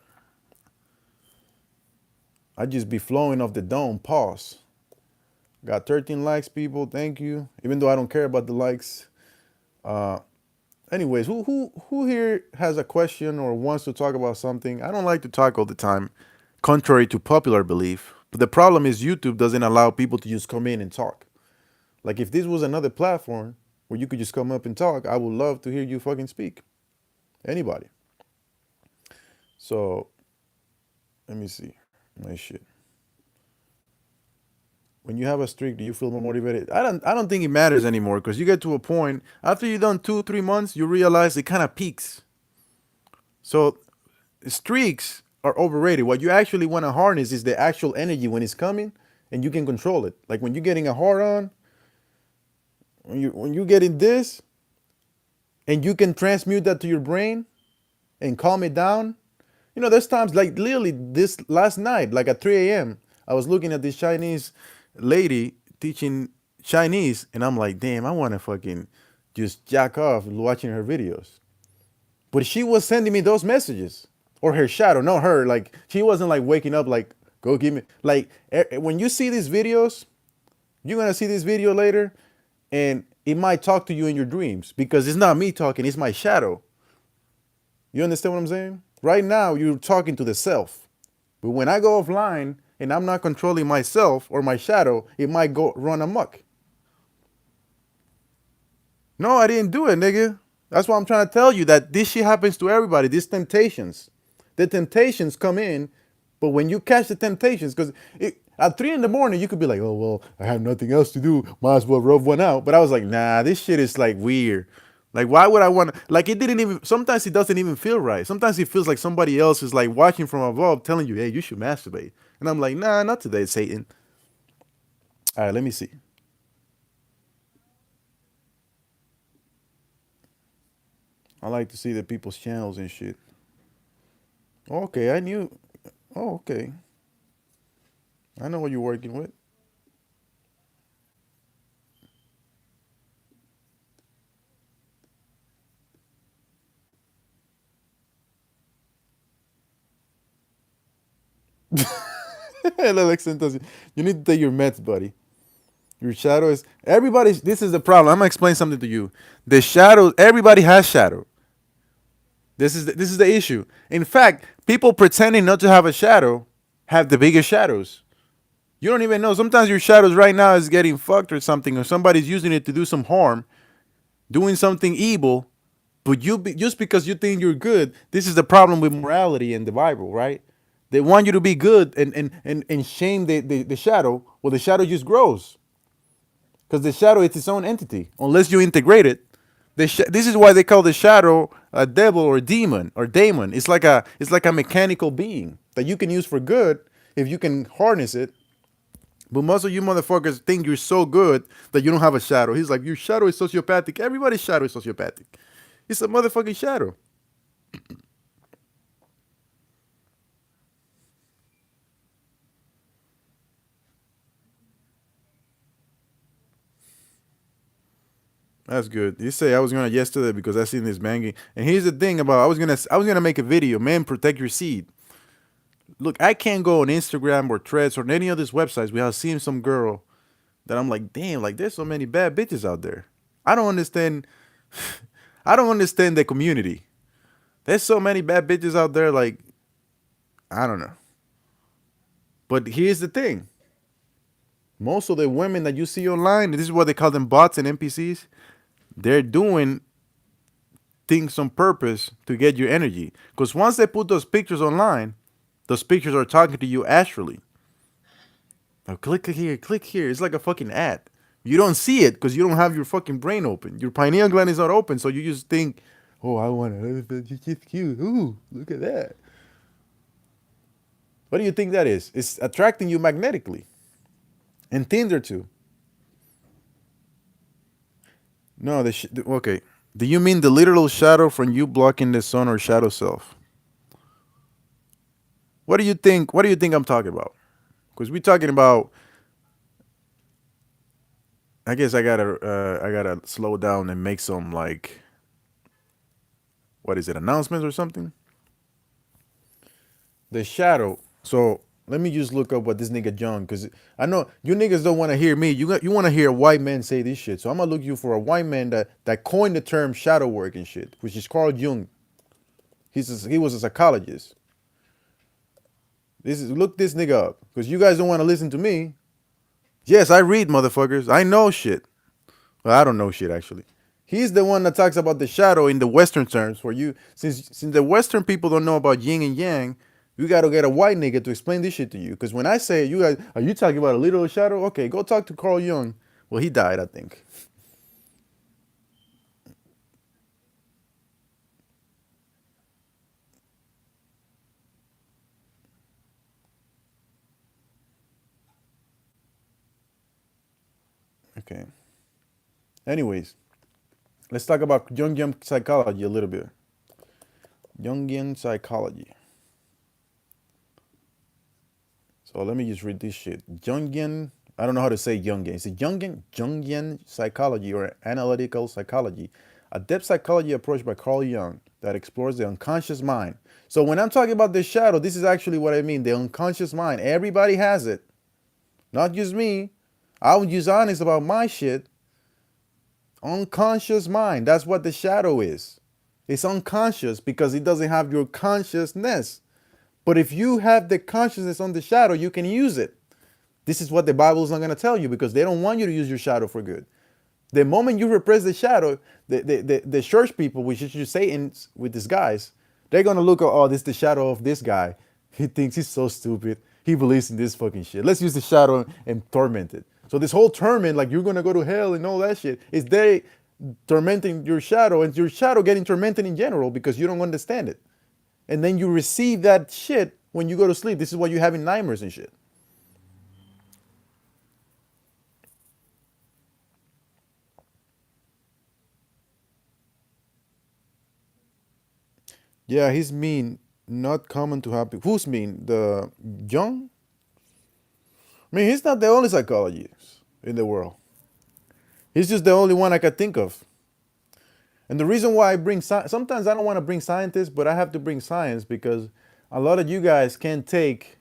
I just be flowing off the dome. Pause. Got 13 likes, people. Thank you. Even though I don't care about the likes. Anyways, who here has a question or wants to talk about something? I don't like to talk all the time, contrary to popular belief. But the problem is YouTube doesn't allow people to just come in and talk. Like if this was another platform where you could just come up and talk, I would love to hear you fucking speak. Anybody. So let me see my shit. When you have a streak, do you feel more motivated? I don't think it matters anymore because you get to a point after you've done 2 3 months, you realize it kind of peaks. So streaks are overrated. What you actually want to harness is the actual energy when it's coming, and you can control it. Like when you're getting a hard on, when you're getting this, and you can transmute that to your brain and calm it down. You know, there's times like literally this last night, like at 3 a.m., I was looking at this Chinese lady teaching Chinese, and I'm like, damn, I want to fucking just jack off watching her videos. But she was sending me those messages, or her shadow, not her. Like she wasn't like waking up, like go give me. Like when you see these videos, you're gonna see this video later, and it might talk to you in your dreams because it's not me talking, it's my shadow. You understand what I'm saying? Right now, you're talking to the self. But when I go offline and I'm not controlling myself or my shadow, it might go run amok. No, I didn't do it, nigga. That's why I'm trying to tell you that this shit happens to everybody. These temptations. The temptations come in, but when you catch the temptations, because at 3 in the morning, you could be like, oh, well, I have nothing else to do. Might as well rub one out. But I was like, nah, this shit is like weird. Like, why would I want to? Like, it didn't even, sometimes it doesn't even feel right. Sometimes it feels like somebody else is like watching from above telling you, hey, you should masturbate. And I'm like, nah, not today, Satan. All right, let me see. I like to see the people's channels and shit. Okay, I knew. Oh, okay. I know what you're working with. You need to take your meds, buddy. Your shadow is everybody's. This is the problem. I'm gonna explain something to you. The shadow. Everybody has shadow. This is the issue. In fact, people pretending not to have a shadow have the biggest shadows. You don't even know. Sometimes your shadows right now is getting fucked or something, or somebody's using it to do some harm, doing something evil. But just because you think you're good, this is the problem with morality in the Bible, right? They want you to be good and shame the shadow. Well, the shadow just grows because the shadow is its own entity. Unless you integrate it, this is why they call the shadow a devil or demon or daemon. It's like a mechanical being that you can use for good if you can harness it. But most of you motherfuckers think you're so good that you don't have a shadow. He's like, your shadow is sociopathic. Everybody's shadow is sociopathic. It's a motherfucking shadow. That's good. You say I was gonna yesterday because I seen this banging. And here's the thing about I was gonna make a video. Man, protect your seed. Look, I can't go on Instagram or Threads or any of these websites without seeing some girl that I'm like, damn, like there's so many bad bitches out there. I don't understand. I don't understand the community. There's so many bad bitches out there. Like I don't know. But here's the thing. Most of the women that you see online, this is what they call them bots and NPCs. They're doing things on purpose to get your energy. Because once they put those pictures online, those pictures are talking to you astrally. Now click here, click here. It's like a fucking ad. You don't see it because you don't have your fucking brain open. Your pineal gland is not open, so you just think, "Oh, I want to. She's cute. Ooh, look at that." What do you think that is? It's attracting you magnetically, and Tinder too. No, okay. Do you mean the literal shadow from you blocking the sun or shadow self? What do you think? What do you think I'm talking about? Because we're talking about. I guess I gotta slow down and make some like what is it announcements or something. The shadow. So let me just look up what this nigga John, because I know you niggas don't want to hear me. You want to hear a white man say this shit. So I'm gonna look you for a white man that coined the term shadow work and shit, which is Carl Jung. He was a psychologist. Look this nigga up because you guys don't want to listen to me. Yes, I read motherfuckers. I know shit. Well, I don't know shit actually. He's the one that talks about the shadow in the Western terms. For you, since the Western people don't know about yin and yang, you gotta get a white nigga to explain this shit to you. Because when I say you guys, are you talking about a literal shadow? Okay, go talk to Carl Jung. Well, he died, I think. Okay. Anyways, let's talk about Jungian psychology a little bit. Jungian psychology. So let me just read this shit. Jungian, I don't know how to say Jungian. Is it Jungian? Jungian psychology or analytical psychology. A depth psychology approach by Carl Jung that explores the unconscious mind. So when I'm talking about the shadow, this is actually what I mean. The unconscious mind. Everybody has it. Not just me. I was just honest about my shit. Unconscious mind. That's what the shadow is. It's unconscious because it doesn't have your consciousness. But if you have the consciousness on the shadow, you can use it. This is what the Bible is not going to tell you because they don't want you to use your shadow for good. The moment you repress the shadow, the church people, which is your Satans with disguise, they're going to look at, oh, this is the shadow of this guy. He thinks he's so stupid. He believes in this fucking shit. Let's use the shadow and torment it. So this whole torment, like you're going to go to hell and all that shit, is they tormenting your shadow and your shadow getting tormented in general because you don't understand it. And then you receive that shit when you go to sleep. This is why you having nightmares and shit. Yeah, he's mean. Not common to happen. Who's mean? The Young? I mean, he's not the only psychologist in the world. He's just the only one I could think of. And the reason why I bring sometimes I don't want to bring scientists, but I have to bring science because a lot of you guys can't take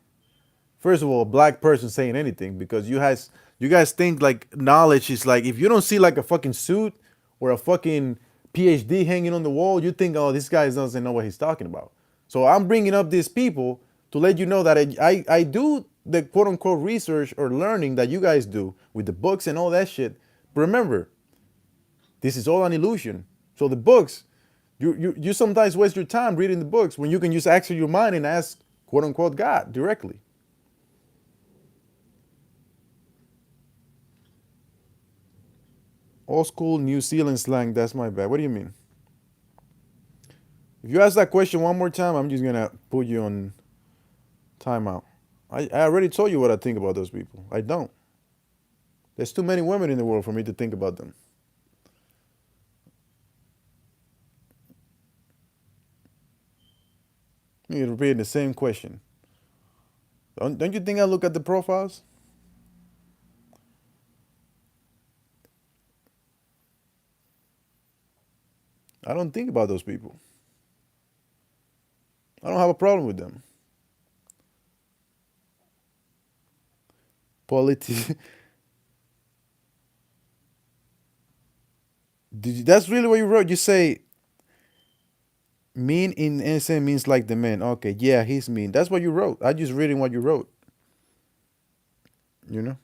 first of all, a black person saying anything because you guys think like knowledge is like if you don't see like a fucking suit or a fucking PhD hanging on the wall, you think, oh, this guy doesn't know what he's talking about. So I'm bringing up these people to let you know that I do the quote unquote research or learning that you guys do with the books and all that shit. But remember, this is all an illusion. So the books, you sometimes waste your time reading the books when you can just access your mind and ask quote unquote God directly. Old school New Zealand slang, that's my bad. What do you mean? If you ask that question one more time, I'm just gonna put you on timeout. I already told you what I think about those people. I don't. There's too many women in the world for me to think about them. You're repeating the same question. Don't you think I look at the profiles? I don't think about those people. I don't have a problem with them. Politi- that's really what you wrote. You say mean in innocent means like the man. Okay, yeah, he's mean. That's what you wrote. I just reading what you wrote. You know,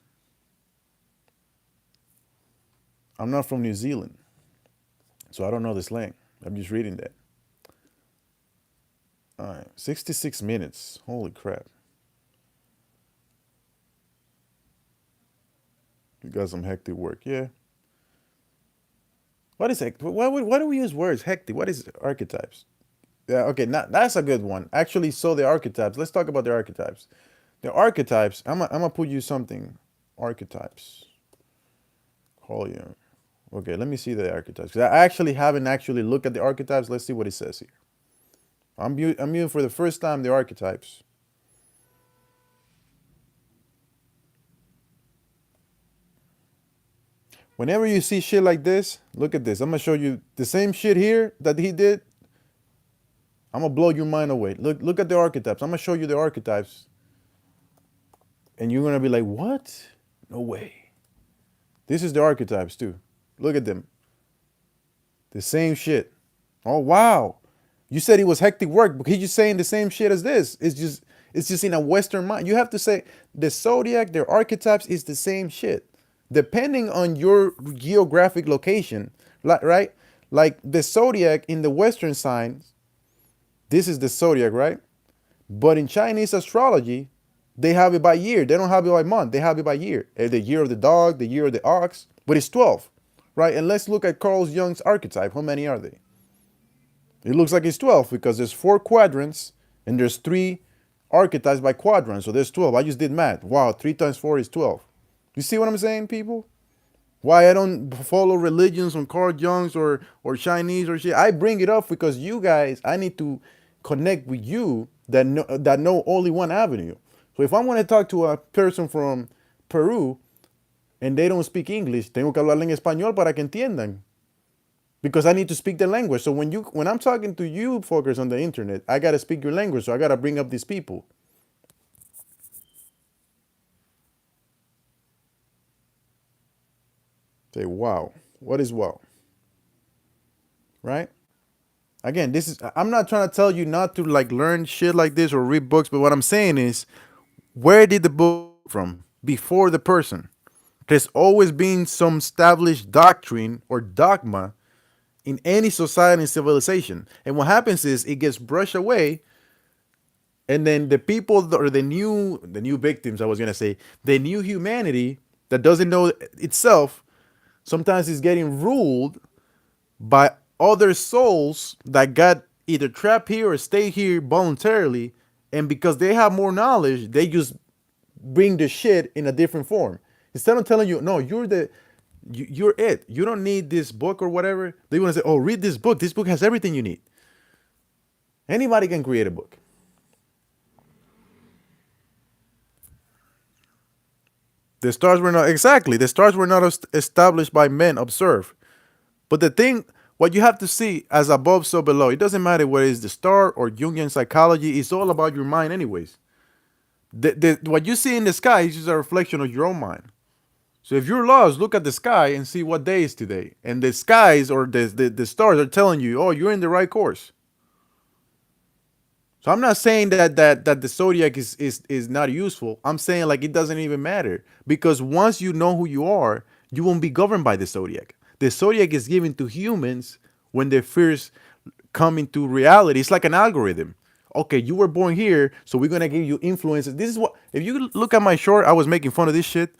I'm not from New Zealand, so I don't know the slang. I'm just reading that. All right, 66 minutes. Holy crap! You got some hectic work. Yeah. What is hectic? Why do we use words hectic? What is archetypes? Yeah. Okay. That's a good one. Actually, so the archetypes. Let's talk about the archetypes. The archetypes. I'm gonna put you something. Archetypes. Oh yeah. Okay, let me see the archetypes. 'Cause I actually haven't actually looked at the archetypes. Let's see what it says here. I'm viewing for the first time the archetypes. Whenever you see shit like this, look at this. I'm gonna show you the same shit here that he did. I'm gonna blow your mind away. Look at the archetypes. I'm gonna show you the archetypes, and you're gonna be like, what? No way. This is the archetypes too. Look at them. The same shit. Oh wow. You said it was hectic work, but he's just saying the same shit as this. It's just in a Western mind. You have to say the zodiac, their archetypes is the same shit. Depending on your geographic location, right? Like the zodiac in the Western signs, this is the zodiac, right? But in Chinese astrology, they have it by year. They don't have it by month. They have it by year. The year of the dog, the year of the ox, but it's 12, right? And let's look at Carl Jung's archetype. How many are they? It looks like it's 12 because there's four quadrants and there's three archetypes by quadrant. So there's 12. I just did math. Wow, 3 times 4 is 12. You see what I'm saying, people? Why I don't follow religions on Carl Jung's or Chinese or shit. I bring it up because you guys, I need to connect with you that know only one avenue. So if I want to talk to a person from Peru and they don't speak English, tengo que hablarle en español para que entiendan. Because I need to speak the language. So when I'm talking to you fuckers on the internet, I gotta speak your language. So I gotta bring up these people. Say wow. What is wow? Right? Again, I'm not trying to tell you not to like learn shit like this or read books, but what I'm saying is where did the book from before the person? There's always been some established doctrine or dogma in any society and civilization. And what happens is it gets brushed away, and then the people or the new victims, I was gonna say, the new humanity that doesn't know itself, sometimes is getting ruled by other souls that got either trapped here or stay here voluntarily, and because they have more knowledge, they just bring the shit in a different form. Instead of telling you, no, you're it. You don't need this book or whatever. They want to say, oh, read this book. This book has everything you need. Anybody can create a book. The stars were not exactly. The stars were not established by men. Observe. But the thing, what you have to see as above, so below. It doesn't matter whether it's the star or Jungian psychology. It's all about your mind, anyways. What you see in the sky is just a reflection of your own mind. So if you're lost, look at the sky and see what day is today. And the skies or the stars are telling you, oh, you're in the right course. So I'm not saying that the zodiac is not useful. I'm saying like it doesn't even matter because once you know who you are, you won't be governed by the zodiac. The zodiac is given to humans when they first come into reality. It's like an algorithm. Okay, you were born here, so we're gonna give you influences. This is what if you look at my short, I was making fun of this shit.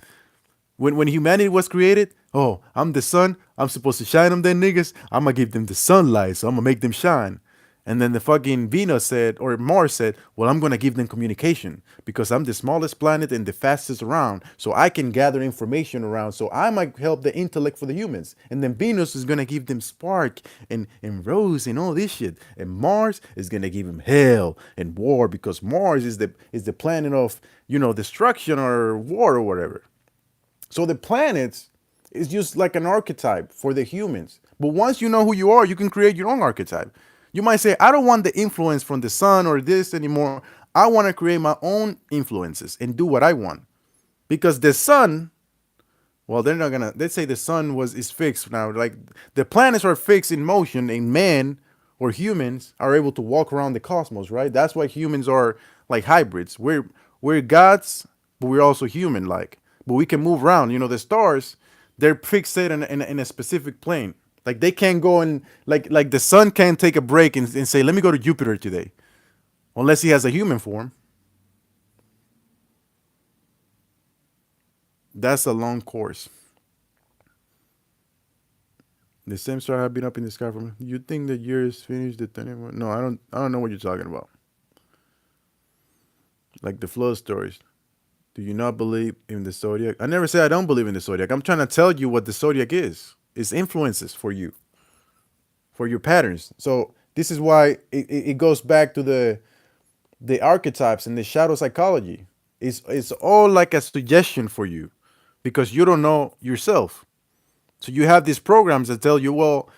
When humanity was created, oh, I'm the sun. I'm supposed to shine them, then niggas. I'm gonna give them the sunlight, so I'm gonna make them shine. And then the fucking Venus said, or Mars said, well, I'm gonna give them communication because I'm the smallest planet and the fastest around, so I can gather information around. So I might help the intellect for the humans. And then Venus is gonna give them spark and rose and all this shit. And Mars is gonna give them hell and war because Mars is the planet of destruction or war or whatever. So the planets is just like an archetype for the humans. But once you know who you are, you can create your own archetype. You might say, I don't want the influence from the sun or this anymore. I want to create my own influences and do what I want. Because the sun, well, they're not gonna. Let's say the sun is fixed now. Like the planets are fixed in motion, and man or humans are able to walk around the cosmos, right? That's why humans are like hybrids. We're gods, but we're also human like. But we can move around. The stars, they're fixated in a specific plane. Like they can't go and like the sun can't take a break and say, let me go to Jupiter today, unless he has a human form. That's a long course. The same star have been up in the sky from. You think the year is finished? The 21? No, I don't. I don't know what you're talking about. Like the flood stories. Do you not believe in the zodiac? I never say I don't believe in the zodiac. I'm trying to tell you what the zodiac is. It's influences for you, for your patterns. So this is why it goes back to the archetypes and the shadow psychology. It's all like a suggestion for you because you don't know yourself. So you have these programs that tell you, well,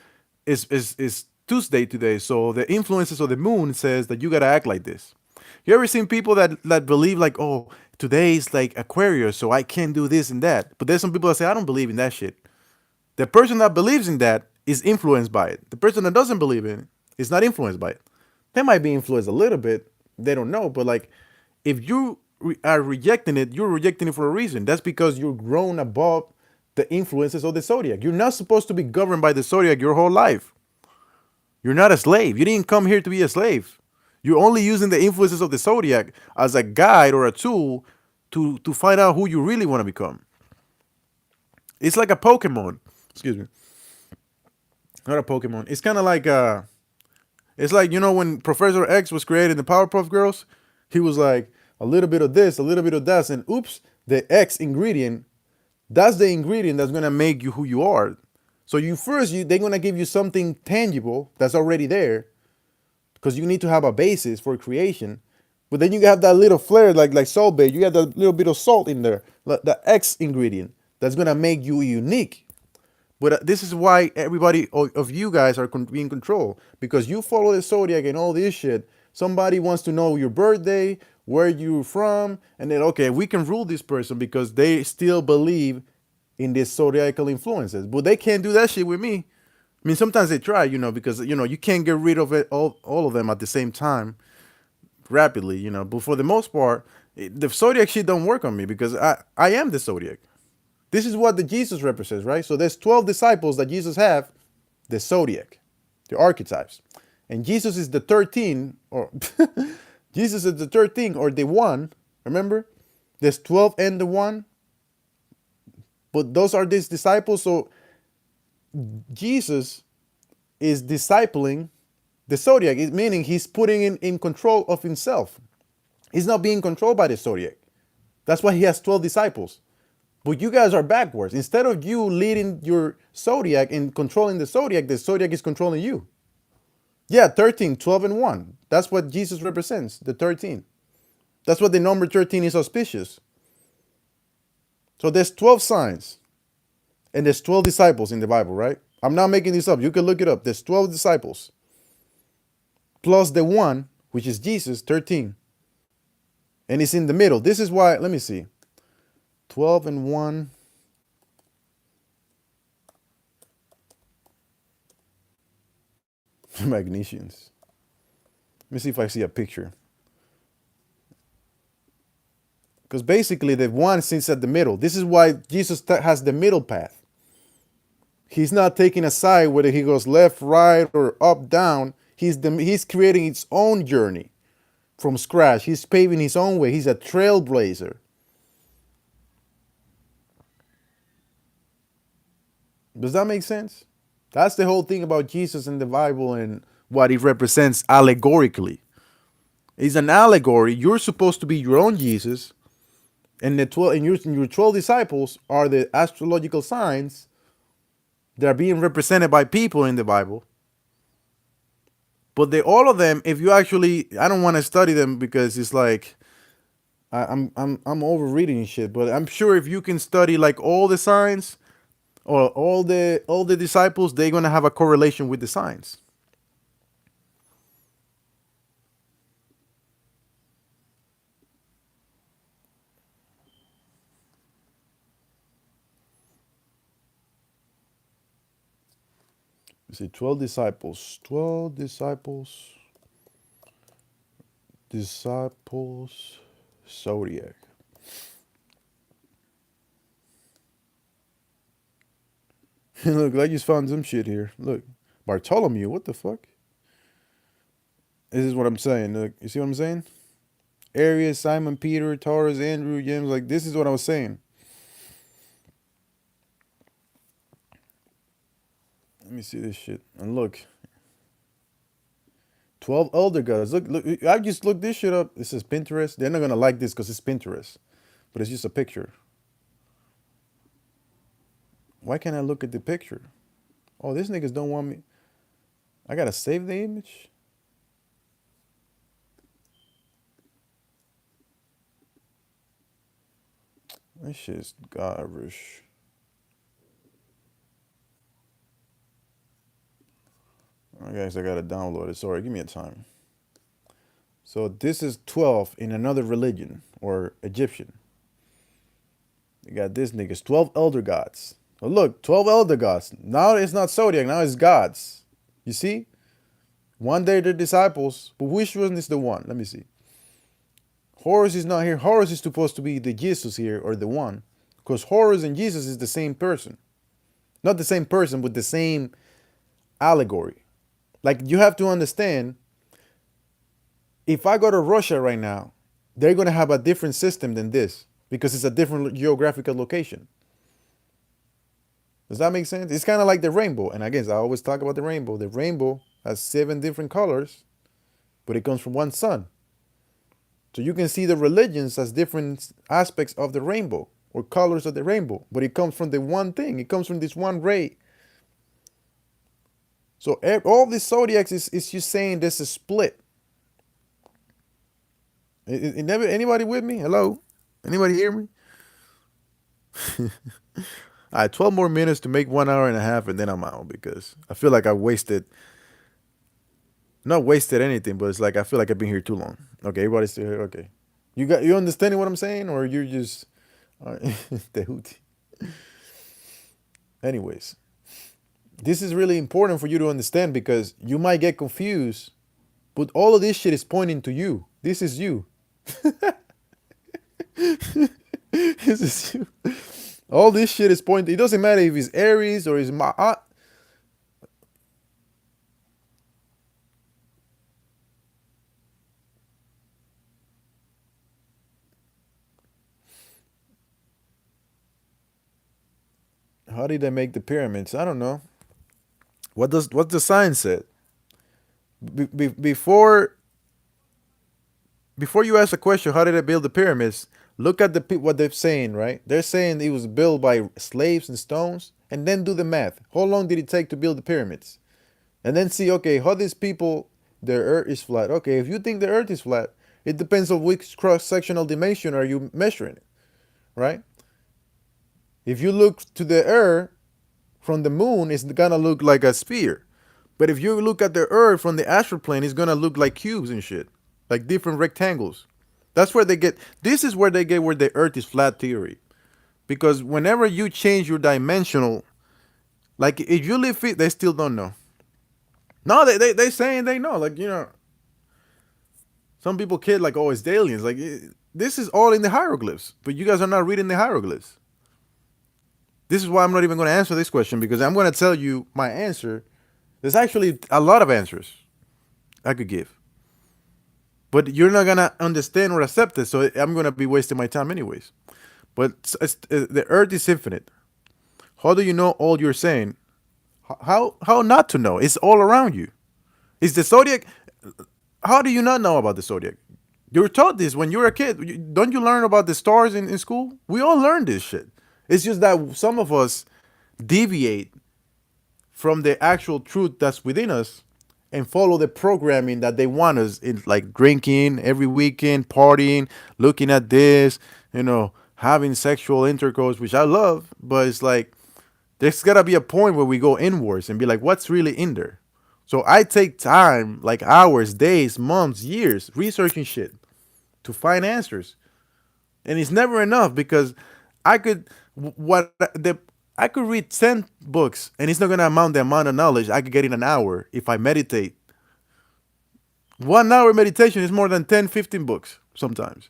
it's Tuesday today, so the influences of the moon says that you gotta act like this. You ever seen people that believe like, oh, today is like Aquarius, so I can't do this and that. But there's some people that say I don't believe in that shit. The person that believes in that is influenced by it. The person that doesn't believe in it is not influenced by it. They might be influenced a little bit. They don't know, but like, if you are rejecting it, you're rejecting it for a reason. That's because you're grown above the influences of the zodiac. You're not supposed to be governed by the zodiac your whole life. You're not a slave. You didn't come here to be a slave. You're only using the influences of the zodiac as a guide or a tool to find out who you really want to become. It's like a Pokemon. Excuse me. Not a Pokemon. It's kind of like it's like when Professor X was creating the Powerpuff Girls, he was like a little bit of this, a little bit of that, and oops, the X ingredient, that's the ingredient that's gonna make you who you are. So they're gonna give you something tangible that's already there, because you need to have a basis for creation. But then you have that little flair, like salt bay. You have that little bit of salt in there, the X ingredient that's gonna make you unique. But this is why everybody of you guys are being controlled, because you follow the zodiac and all this shit. Somebody wants to know your birthday, where you're from, and then okay, we can rule this person because they still believe in these zodiacal influences. But they can't do that shit with me. I mean, sometimes they try, because you can't get rid of it all of them at the same time rapidly, But for the most part, the zodiac shit don't work on me because I am the zodiac. This is what the Jesus represents, right? So there's 12 disciples that Jesus have, the zodiac, the archetypes. And Jesus is the 13, or Jesus is the 13 or the one. Remember? There's 12 and the one. But those are these disciples. So Jesus is discipling the zodiac, meaning he's putting in control of himself. He's not being controlled by the zodiac. That's why he has 12 disciples. But you guys are backwards. Instead of you leading your zodiac and controlling the zodiac is controlling you. Yeah, 13, 12, and 1. That's what Jesus represents, the 13. That's what the number 13 is auspicious. So there's 12 signs. And there's 12 disciples in the Bible, right? I'm not making this up. You can look it up. There's 12 disciples. Plus the one, which is Jesus, 13. and it's in the middle. This is why, let me see. 12 and 1. Magnesians. Let me see if I see a picture. Because basically, the one sits at the middle. This is why Jesus has the middle path. He's not taking a side whether he goes left, right, or up, down. He's creating his own journey from scratch. He's paving his own way. He's a trailblazer. Does that make sense? That's the whole thing about Jesus in the Bible and what he represents allegorically. He's an allegory. You're supposed to be your own Jesus, and the 12 and your 12 disciples are the astrological signs that are being represented by people in the Bible. But all of them, if you actually, I don't want to study them because it's like I'm overreading shit. But I'm sure if you can study like all the signs or all the disciples, they're gonna have a correlation with the signs. You see, 12 disciples. 12 disciples. Disciples. Zodiac. Look, I just found some shit here. Look. Bartholomew, what the fuck? This is what I'm saying. Look, you see what I'm saying? Arius, Simon, Peter, Taurus, Andrew, James. Like, this is what I was saying. Let me see this shit. And look. 12 elder gods. Look, I just looked this shit up. This is Pinterest. They're not going to like this because it's Pinterest. But it's just a picture. Why can't I look at the picture? Oh, these niggas don't want me. I got to save the image? This shit's garbage. I guess I gotta download it. Sorry, give me a time. So this is 12 in another religion or Egyptian. You got this niggas, 12 elder gods. Oh, look, 12 elder gods. Now it's not zodiac, now it's gods. You see? One day they're disciples, but which one is the one? Let me see. Horus is not here. Horus is supposed to be the Jesus here or the one. Because Horus and Jesus is the same person. Not the same person, but the same allegory. Like, you have to understand, if I go to Russia right now, they're going to have a different system than this because it's a different geographical location. Does that make sense? It's kind of like the rainbow. And again, I always talk about the rainbow. The rainbow has 7 different colors, but it comes from one sun. So you can see the religions as different aspects of the rainbow or colors of the rainbow, but it comes from the one thing. It comes from this one ray. So all these zodiacs is just saying there's a split. Anybody with me? Hello? Anybody hear me? All right, 12 more minutes to make 1 hour and a half, and then I'm out because I feel like I wasted, not wasted anything, but it's like I feel like I've been here too long. Okay, everybody's still here. Okay. You understanding what I'm saying? Or you're just the hootie. Anyways. This is really important for you to understand because you might get confused, but all of this shit is pointing to you. This is you. This is you. All this shit is pointing. It doesn't matter if it's Aries or it's Ma'at. How did they make the pyramids? I don't know. What the science said? Before you ask the question, how did they build the pyramids? Look at what they're saying, right? They're saying it was built by slaves and stones, and then do the math. How long did it take to build the pyramids? And then see, okay, how these people, their earth is flat. Okay, if you think the earth is flat, it depends on which cross-sectional dimension are you measuring it, right? If you look to the earth from the moon, it's gonna look like a sphere. But if you look at the earth from the astral plane, it's gonna look like cubes and shit, like different rectangles. That's where they get. This is where they get where the Earth is flat theory, because whenever you change your dimensional, like if you live it, they still don't know. No, they saying they know. Like, some people kid like, oh, it's aliens. Like, this is all in the hieroglyphs, but you guys are not reading the hieroglyphs. This is why I'm not even going to answer this question, because I'm going to tell you my answer. There's actually a lot of answers I could give, but you're not going to understand or accept it. So I'm going to be wasting my time anyways. But the Earth is infinite. How do you know all you're saying? How not to know? It's all around you. Is the zodiac? How do you not know about the zodiac? You were taught this when you were a kid. Don't you learn about the stars in school? We all learn this shit. It's just that some of us deviate from the actual truth that's within us and follow the programming that they want us in, like drinking every weekend, partying, looking at this, having sexual intercourse, which I love, but it's like there's gotta be a point where we go inwards and be like, what's really in there? So I take time, like hours, days, months, years, researching shit to find answers. And it's never enough, because I could I could read 10 books and it's not gonna amount the amount of knowledge I could get in an hour if I meditate. 1 hour meditation is more than 10, 15 books sometimes.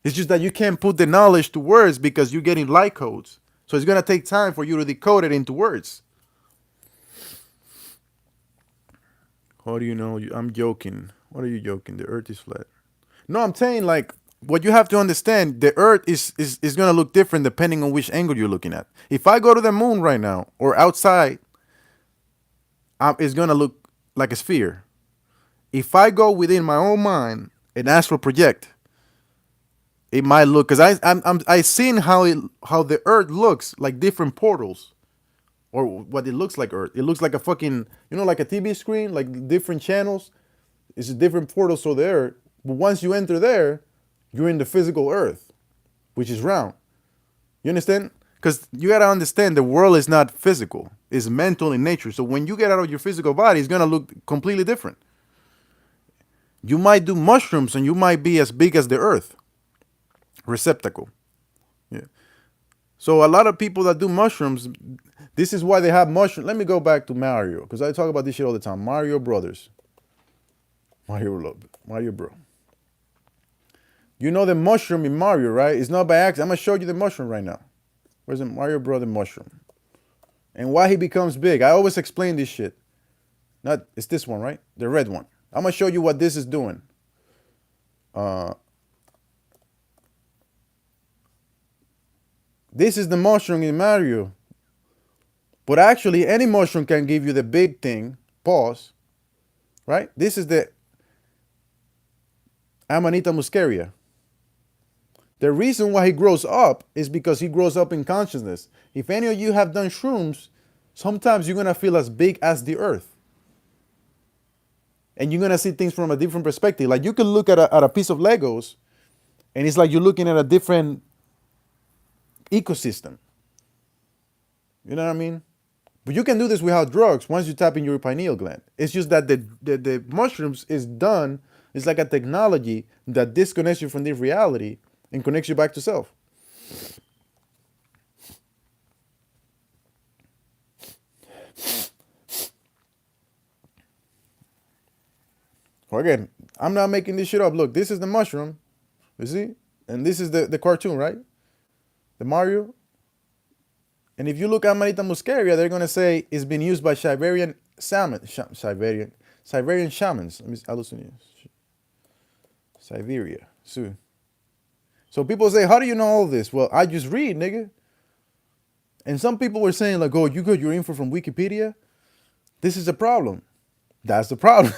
It's just that you can't put the knowledge to words because you're getting light codes. So it's gonna take time for you to decode it into words. How do you know? I'm joking. What are you joking? The Earth is flat. No, I'm saying, like, what you have to understand, the Earth is gonna look different depending on which angle you're looking at. If I go to the moon right now or outside, it's gonna look like a sphere. If I go within my own mind and astral project, it might look, because I seen how the Earth looks like different portals, or what it looks like Earth. It looks like a fucking, like a TV screen, like different channels. It's a different portal, so there. But once you enter there, you're in the physical Earth, which is round. You understand? Because you gotta understand, the world is not physical; it's mental in nature. So when you get out of your physical body, it's gonna look completely different. You might do mushrooms, and you might be as big as the Earth receptacle. Yeah. So a lot of people that do mushrooms, this is why they have mushrooms. Let me go back to Mario, because I talk about this shit all the time. Mario Brothers. Mario Bro. You know the mushroom in Mario, right? It's not by accident. I'm going to show you the mushroom right now. Where's the Mario Brother mushroom? And why he becomes big. I always explain this shit. It's this one, right? The red one. I'm going to show you what this is doing. This is the mushroom in Mario. But actually, any mushroom can give you the big thing. Pause. Right? This is the Amanita muscaria. The reason why he grows up is because he grows up in consciousness. If any of you have done shrooms, sometimes you're going to feel as big as the Earth. And you're going to see things from a different perspective. Like, you could look at a piece of Legos, and it's like you're looking at a different ecosystem. You know what I mean? But you can do this without drugs once you tap in your pineal gland. It's just that the mushrooms is done. It's like a technology that disconnects you from this reality and connects you back to self. Well, again, I'm not making this shit up. Look, this is the mushroom. You see? And this is the cartoon, right? The Mario. And if you look at Manita muscaria, they're going to say it's been used by Siberian shamans. Siberian shamans. Let me hallucinate. Siberia. So people say, how do you know all this? Well, I just read, nigga. And some people were saying, like, oh, you got your info from Wikipedia? This is a problem. That's the problem.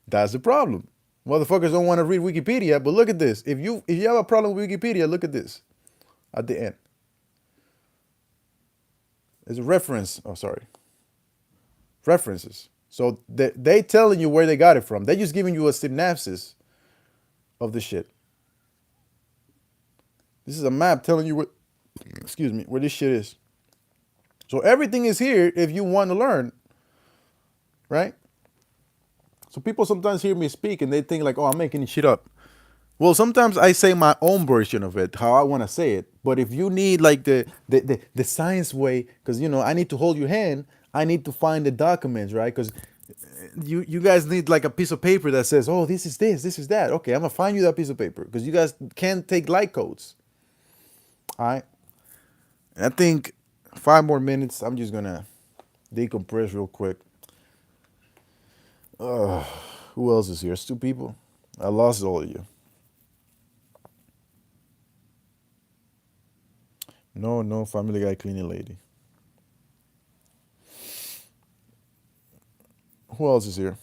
That's the problem. Motherfuckers don't want to read Wikipedia, but look at this. If you have a problem with Wikipedia, look at this at the end. There's a reference. Oh, sorry. References. So they telling you where they got it from. They're just giving you a synopsis of the shit. This is a map telling you where this shit is. So everything is here if you want to learn, right? So people sometimes hear me speak and they think like, oh, I'm making shit up. Well, sometimes I say my own version of it, how I want to say it. But if you need like the science way, because I need to hold your hand, I need to find the documents, right? Because you guys need like a piece of paper that says, oh, this is that. Okay, I'm gonna find you that piece of paper because you guys can't take light codes. All right. And I think 5 more minutes. I'm just gonna decompress real quick. Who else is here? It's two people. I lost all of you. No, no, Family Guy cleaning lady. Who else is here?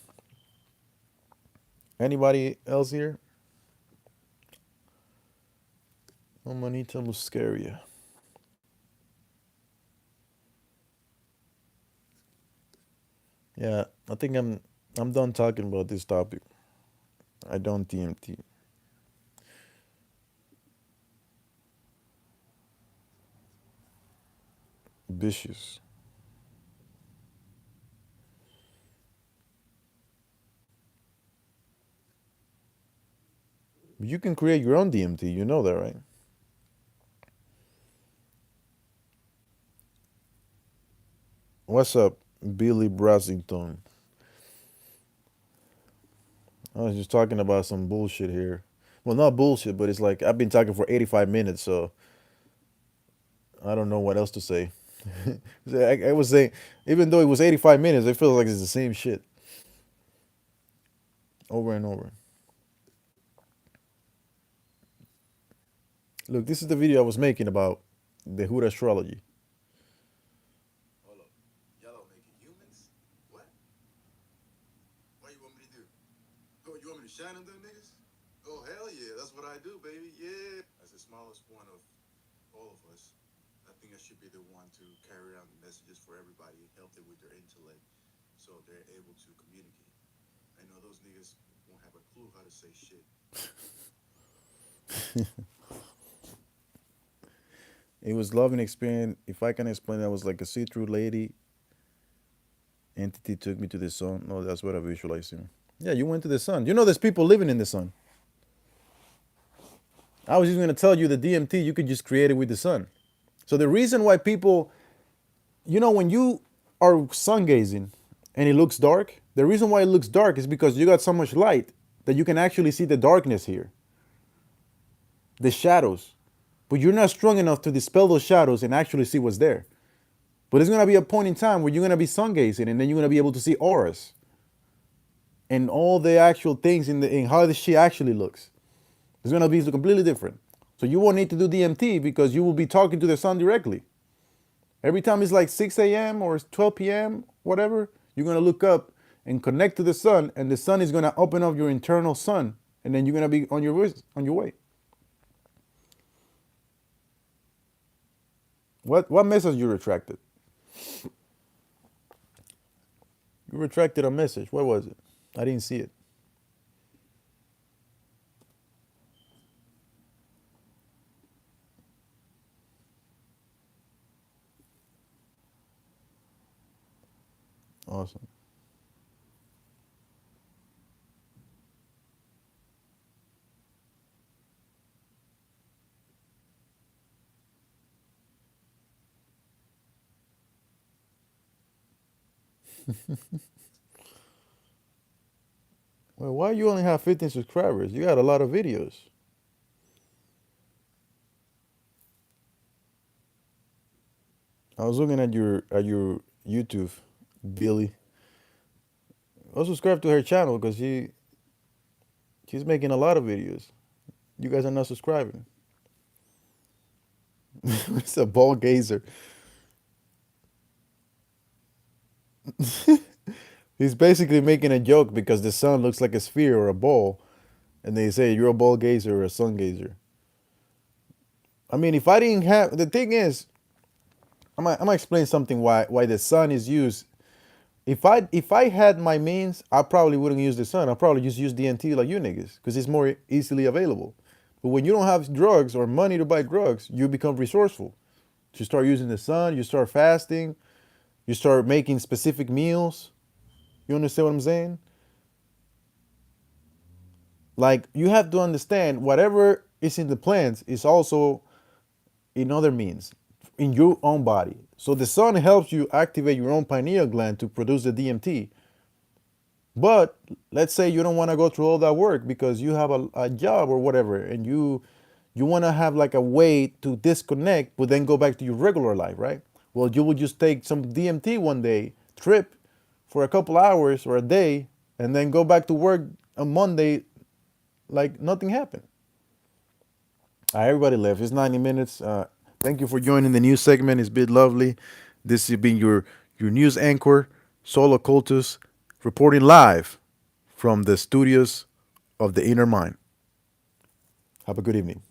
Anybody else here? Oh, Manita Muscaria. Yeah, I think I'm done talking about this topic. I don't DMT. Vicious. You can create your own DMT. You know that, right? What's up, Billy Brasington? I was just talking about some bullshit here. Well, not bullshit, but it's like I've been talking for 85 minutes, so I don't know what else to say. I was saying, even though it was 85 minutes, it feels like it's the same shit over and over. Look, this is the video I was making about the Hood astrology. Hold up. Y'all don't make it humans? What? What you want me to do? Oh, you want me to shine on them niggas? Oh, hell yeah. That's what I do, baby. Yeah. As the smallest one of all of us, I think I should be the one to carry around the messages for everybody, help them with their intellect so they're able to communicate. I know those niggas won't have a clue how to say shit. It was love and experience. If I can explain, I was like a see-through lady. Entity took me to the sun. No, that's what I visualized him. Yeah, you went to the sun. You know, there's people living in the sun. I was just gonna tell you the DMT you could just create it with the sun. So the reason why people, when you are sun gazing and it looks dark, the reason why it looks dark is because you got so much light that you can actually see the darkness here, the shadows. But you're not strong enough to dispel those shadows and actually see what's there. But there's gonna be a point in time where you're gonna be sun gazing and then you're gonna be able to see auras and all the actual things in how the shit actually looks. It's gonna be completely different. So you won't need to do DMT because you will be talking to the sun directly. Every time it's like 6 a.m. or 12 p.m., whatever, you're gonna look up and connect to the sun, and the sun is gonna open up your internal sun, and then you're gonna be on your way. What message you retracted? You retracted a message. What was it? I didn't see it. Awesome. Well, why you only have 15 subscribers? You got a lot of videos. I was looking at your YouTube, Billy. I'll subscribe to her channel because she's making a lot of videos. You guys are not subscribing. It's a ball gazer. He's basically making a joke because the sun looks like a sphere or a ball, and they say you're a ball gazer or a sun gazer. I mean, if I didn't have the thing is, I'm gonna explain something why the sun is used. If I had my means, I probably wouldn't use the sun. I probably just use DNT like you niggas because it's more easily available. But when you don't have drugs or money to buy drugs, you become resourceful. You start using the sun. You start fasting. You start making specific meals. You understand what I'm saying? Like you have to understand whatever is in the plants is also in other means in your own body. So the sun helps you activate your own pineal gland to produce the DMT. But let's say you don't want to go through all that work because you have a job or whatever, and you want to have like a way to disconnect, but then go back to your regular life, right? Well, you will just take some DMT one day, trip for a couple hours or a day, and then go back to work on Monday like nothing happened. Everybody left. It's 90 minutes. Thank you for joining the news segment. It's been lovely. This has been your news anchor, Solo Cultus, reporting live from the studios of the Inner Mind. Have a good evening.